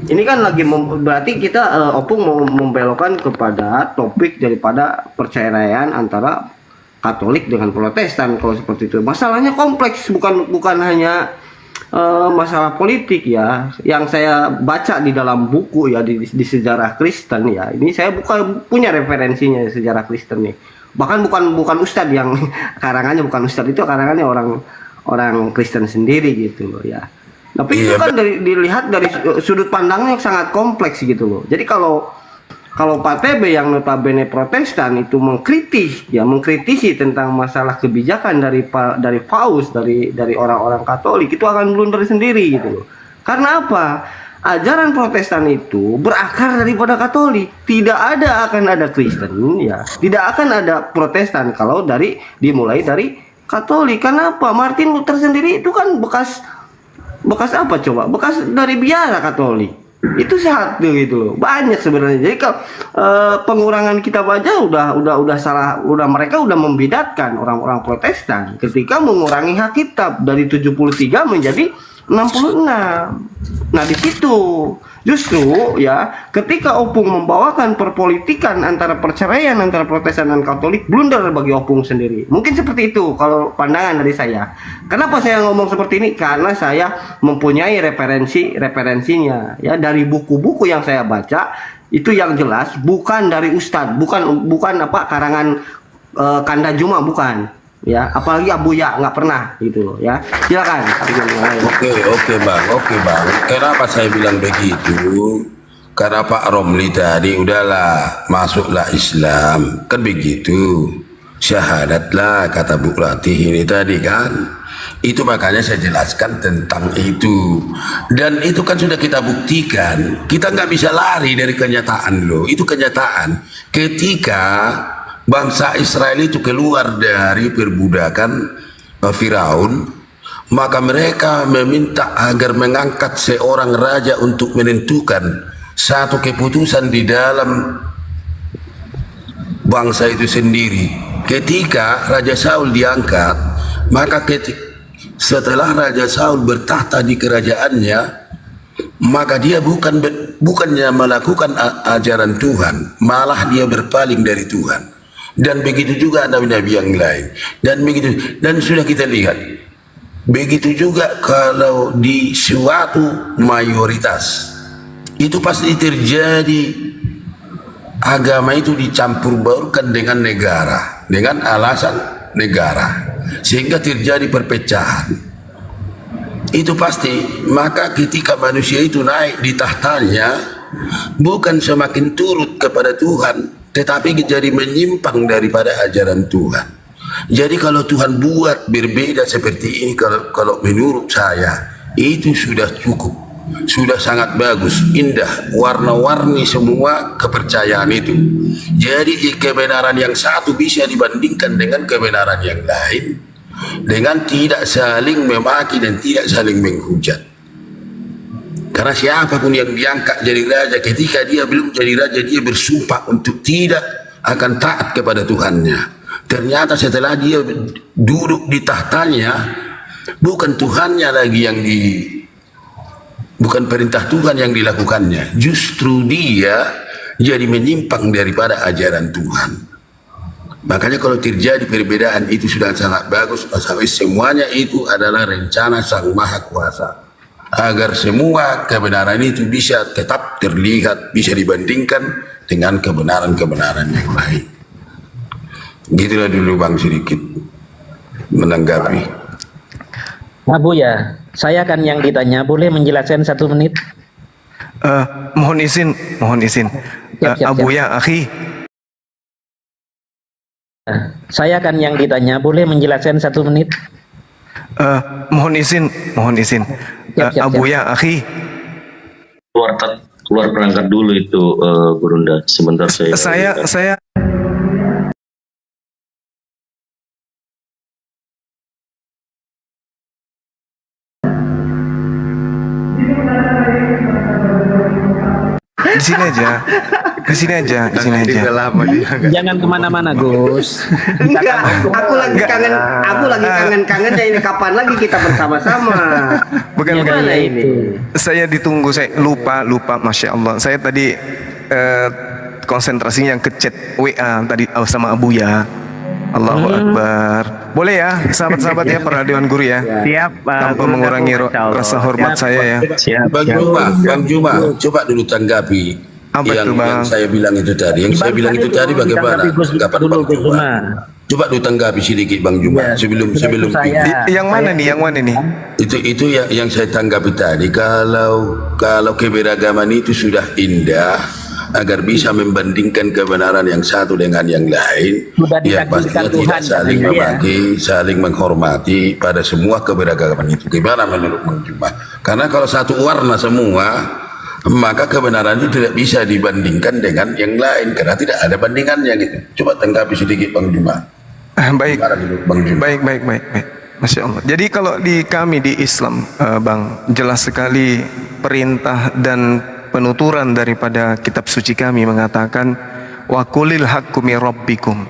Ini kan lagi berarti kita Opung mau membelokkan kepada topik daripada perceraian antara Katolik dengan Protestan kalau seperti itu. Masalahnya kompleks, bukan hanya masalah politik ya. Yang saya baca di dalam buku ya di sejarah Kristen ya. Ini saya punya referensinya di sejarah Kristen nih. Bahkan bukan ustadz yang karangannya, bukan ustadz, itu karangannya orang Kristen sendiri gitu loh ya. Tapi itu kan dilihat dari sudut pandangnya yang sangat kompleks gitu loh. Jadi kalau Pak TB yang notabene Protestan itu mengkritisi tentang masalah kebijakan dari Paus, dari orang-orang Katolik, itu akan blunder sendiri gitu loh. Karena apa? Ajaran Protestan itu berakar daripada Katolik. Tidak akan ada Kristen ya. Tidak akan ada Protestan kalau dimulai dari Katolik. Kenapa? Martin Luther sendiri itu kan bekas apa coba? Bekas dari biara Katolik. Itu satu gitu loh. Banyak sebenarnya. Jadi kalau pengurangan kitab aja udah salah, mereka udah membidatkan orang-orang Protestan ketika mengurangi hak kitab dari 73 menjadi 66. Nah di situ justru ya ketika Opung membawakan perpolitikan antara perceraian antara Protestan dan Katolik, blunder bagi Opung sendiri. Mungkin seperti itu kalau pandangan dari saya. Kenapa saya ngomong seperti ini? Karena saya mempunyai referensinya ya dari buku-buku yang saya baca, itu yang jelas bukan dari ustadz, bukan karangan Kanda Juma bukan, ya. Apalagi Abuya nggak pernah gitu loh, ya. Silakan. Oke bang. Kenapa saya bilang begitu? Karena Pak Romli tadi udahlah masuklah Islam, kan begitu. Syahadatlah kata Bu Ratih ini tadi kan. Itu makanya saya jelaskan tentang itu. Dan itu kan sudah kita buktikan. Kita nggak bisa lari dari kenyataan loh. Itu kenyataan. Ketika bangsa Israel itu keluar dari perbudakan Firaun, maka mereka meminta agar mengangkat seorang raja untuk menentukan satu keputusan di dalam bangsa itu sendiri. Ketika Raja Saul diangkat, maka setelah Raja Saul bertahta di kerajaannya, maka dia bukannya melakukan ajaran Tuhan, malah dia berpaling dari Tuhan. Dan begitu juga nabi-nabi yang lain. Dan sudah kita lihat, begitu juga kalau di suatu mayoritas itu pasti terjadi agama itu dicampur baurkan dengan negara, dengan alasan negara, sehingga terjadi perpecahan. Itu pasti. Maka ketika manusia itu naik di tahtanya, bukan semakin turut kepada Tuhan, tetapi jadi menyimpang daripada ajaran Tuhan. Jadi kalau Tuhan buat berbeda seperti ini, kalau menurut saya itu sudah cukup. Sudah sangat bagus, indah, warna-warni semua kepercayaan itu. Jadi kebenaran yang satu bisa dibandingkan dengan kebenaran yang lain, dengan tidak saling memaki dan tidak saling menghujat. Karena siapapun yang diangkat jadi raja, ketika dia belum jadi raja, dia bersumpah untuk tidak akan taat kepada Tuhannya. Ternyata setelah dia duduk di tahtanya, bukan Tuhannya lagi yang bukan perintah Tuhan yang dilakukannya, justru dia jadi menyimpang daripada ajaran Tuhan. Makanya kalau terjadi perbedaan itu sudah sangat bagus, sampai semuanya itu adalah rencana Sang Maha Kuasa, agar semua kebenaran itu bisa tetap terlihat, bisa dibandingkan dengan kebenaran-kebenaran yang lain. Gitulah dulu Bang sedikit menanggapi. Abu ya, saya kan yang ditanya, boleh menjelaskan 1 menit? Mohon izin. Siap. Abu ya, akhi. Saya kan yang ditanya, boleh menjelaskan 1 menit? Mohon izin. Siap. Abu ya, akhi. Keluar perangkat dulu itu Gurunda. Sebentar Saya di sini aja. Jangan kemana-mana, Gus. Enggak, aku lagi kangen ini kapan lagi kita bersama-sama. Bukan Gimana ini? Saya ditunggu, saya lupa, Masya Allah. Saya tadi konsentrasinya yang ke chat WA tadi sama Abu ya. Allahu Akbar. Boleh ya, sahabat-sahabat ya, para Dewan Guru ya. Siap. Tanpa mengurangi rasa hormat saya ya. Bang Juma, coba dulu tanggapi yang saya bilang itu tadi. Yang saya bilang itu tadi bagaimana? Tanggapan Bang Juma. Coba dulu tanggapi sedikit Bang Juma sebelum Yang mana nih? Itu yang saya tanggapi tadi. Kalau keberagaman itu sudah indah, agar bisa membandingkan kebenaran yang satu dengan yang lain, ya pastinya tidak saling membagi, saling menghormati pada semua keberagaman itu. Gimana menurut Bang Juma? Karena kalau satu warna semua, maka kebenaran itu tidak bisa dibandingkan dengan yang lain, karena tidak ada bandingannya gitu. Coba tanggapi sedikit Bang Juma. Baik. Masya Allah. Jadi kalau kami di Islam, Bang, jelas sekali perintah dan penuturan daripada kitab suci kami mengatakan, wa qulil haqqu min rabbikum.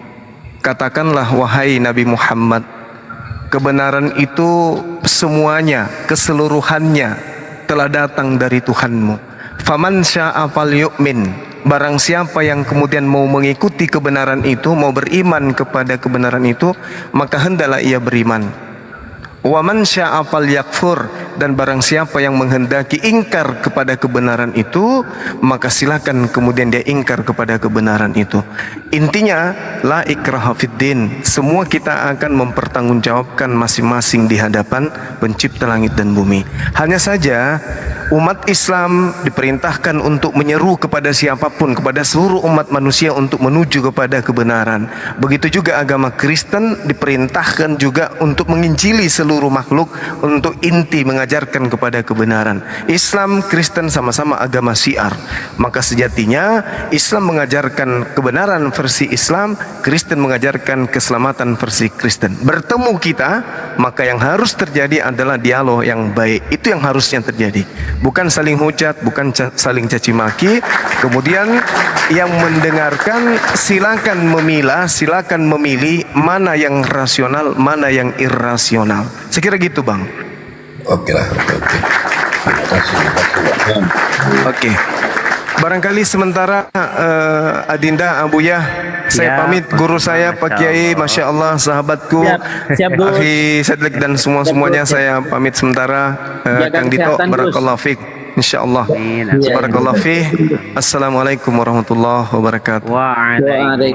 Katakanlah wahai Nabi Muhammad, kebenaran itu semuanya, keseluruhannya telah datang dari Tuhanmu. Faman syaa falyu'min. Barang siapa yang kemudian mau mengikuti kebenaran itu, mau beriman kepada kebenaran itu, maka hendaklah ia beriman. Wa man syaa falyakfur, dan barang siapa yang menghendaki ingkar kepada kebenaran itu, maka silakan kemudian dia ingkar kepada kebenaran itu. Intinya la ikraha fiddin, semua kita akan mempertanggungjawabkan masing-masing di hadapan pencipta langit dan bumi. Hanya saja umat Islam diperintahkan untuk menyeru kepada siapapun, kepada seluruh umat manusia untuk menuju kepada kebenaran. Begitu juga agama Kristen diperintahkan juga untuk menginjili seluruh makhluk, untuk inti mengajarkan kepada kebenaran. Islam, Kristen sama-sama agama syiar. Maka sejatinya Islam mengajarkan kebenaran versi Islam, Kristen mengajarkan keselamatan versi Kristen. Bertemu kita, maka yang harus terjadi adalah dialog yang baik. Itu yang harusnya terjadi. Bukan saling hujat, bukan saling caci maki. Kemudian yang mendengarkan silakan memilah, silakan memilih mana yang rasional, mana yang irrasional. Saya kira gitu, Bang. Oke lah, oke. Terima kasih. Oke. Barangkali sementara Adinda, Abuya, saya pamit. Guru saya Pak Kiai, Masya Allah, sahabatku, Siap, Gus. Akhi Sadlik dan semuanya saya pamit sementara. Kang Dito, barakallahu fiik. Insya Allah. Barakallahu fiik. Assalamualaikum warahmatullahi wabarakatuh. Waalaikumsalam.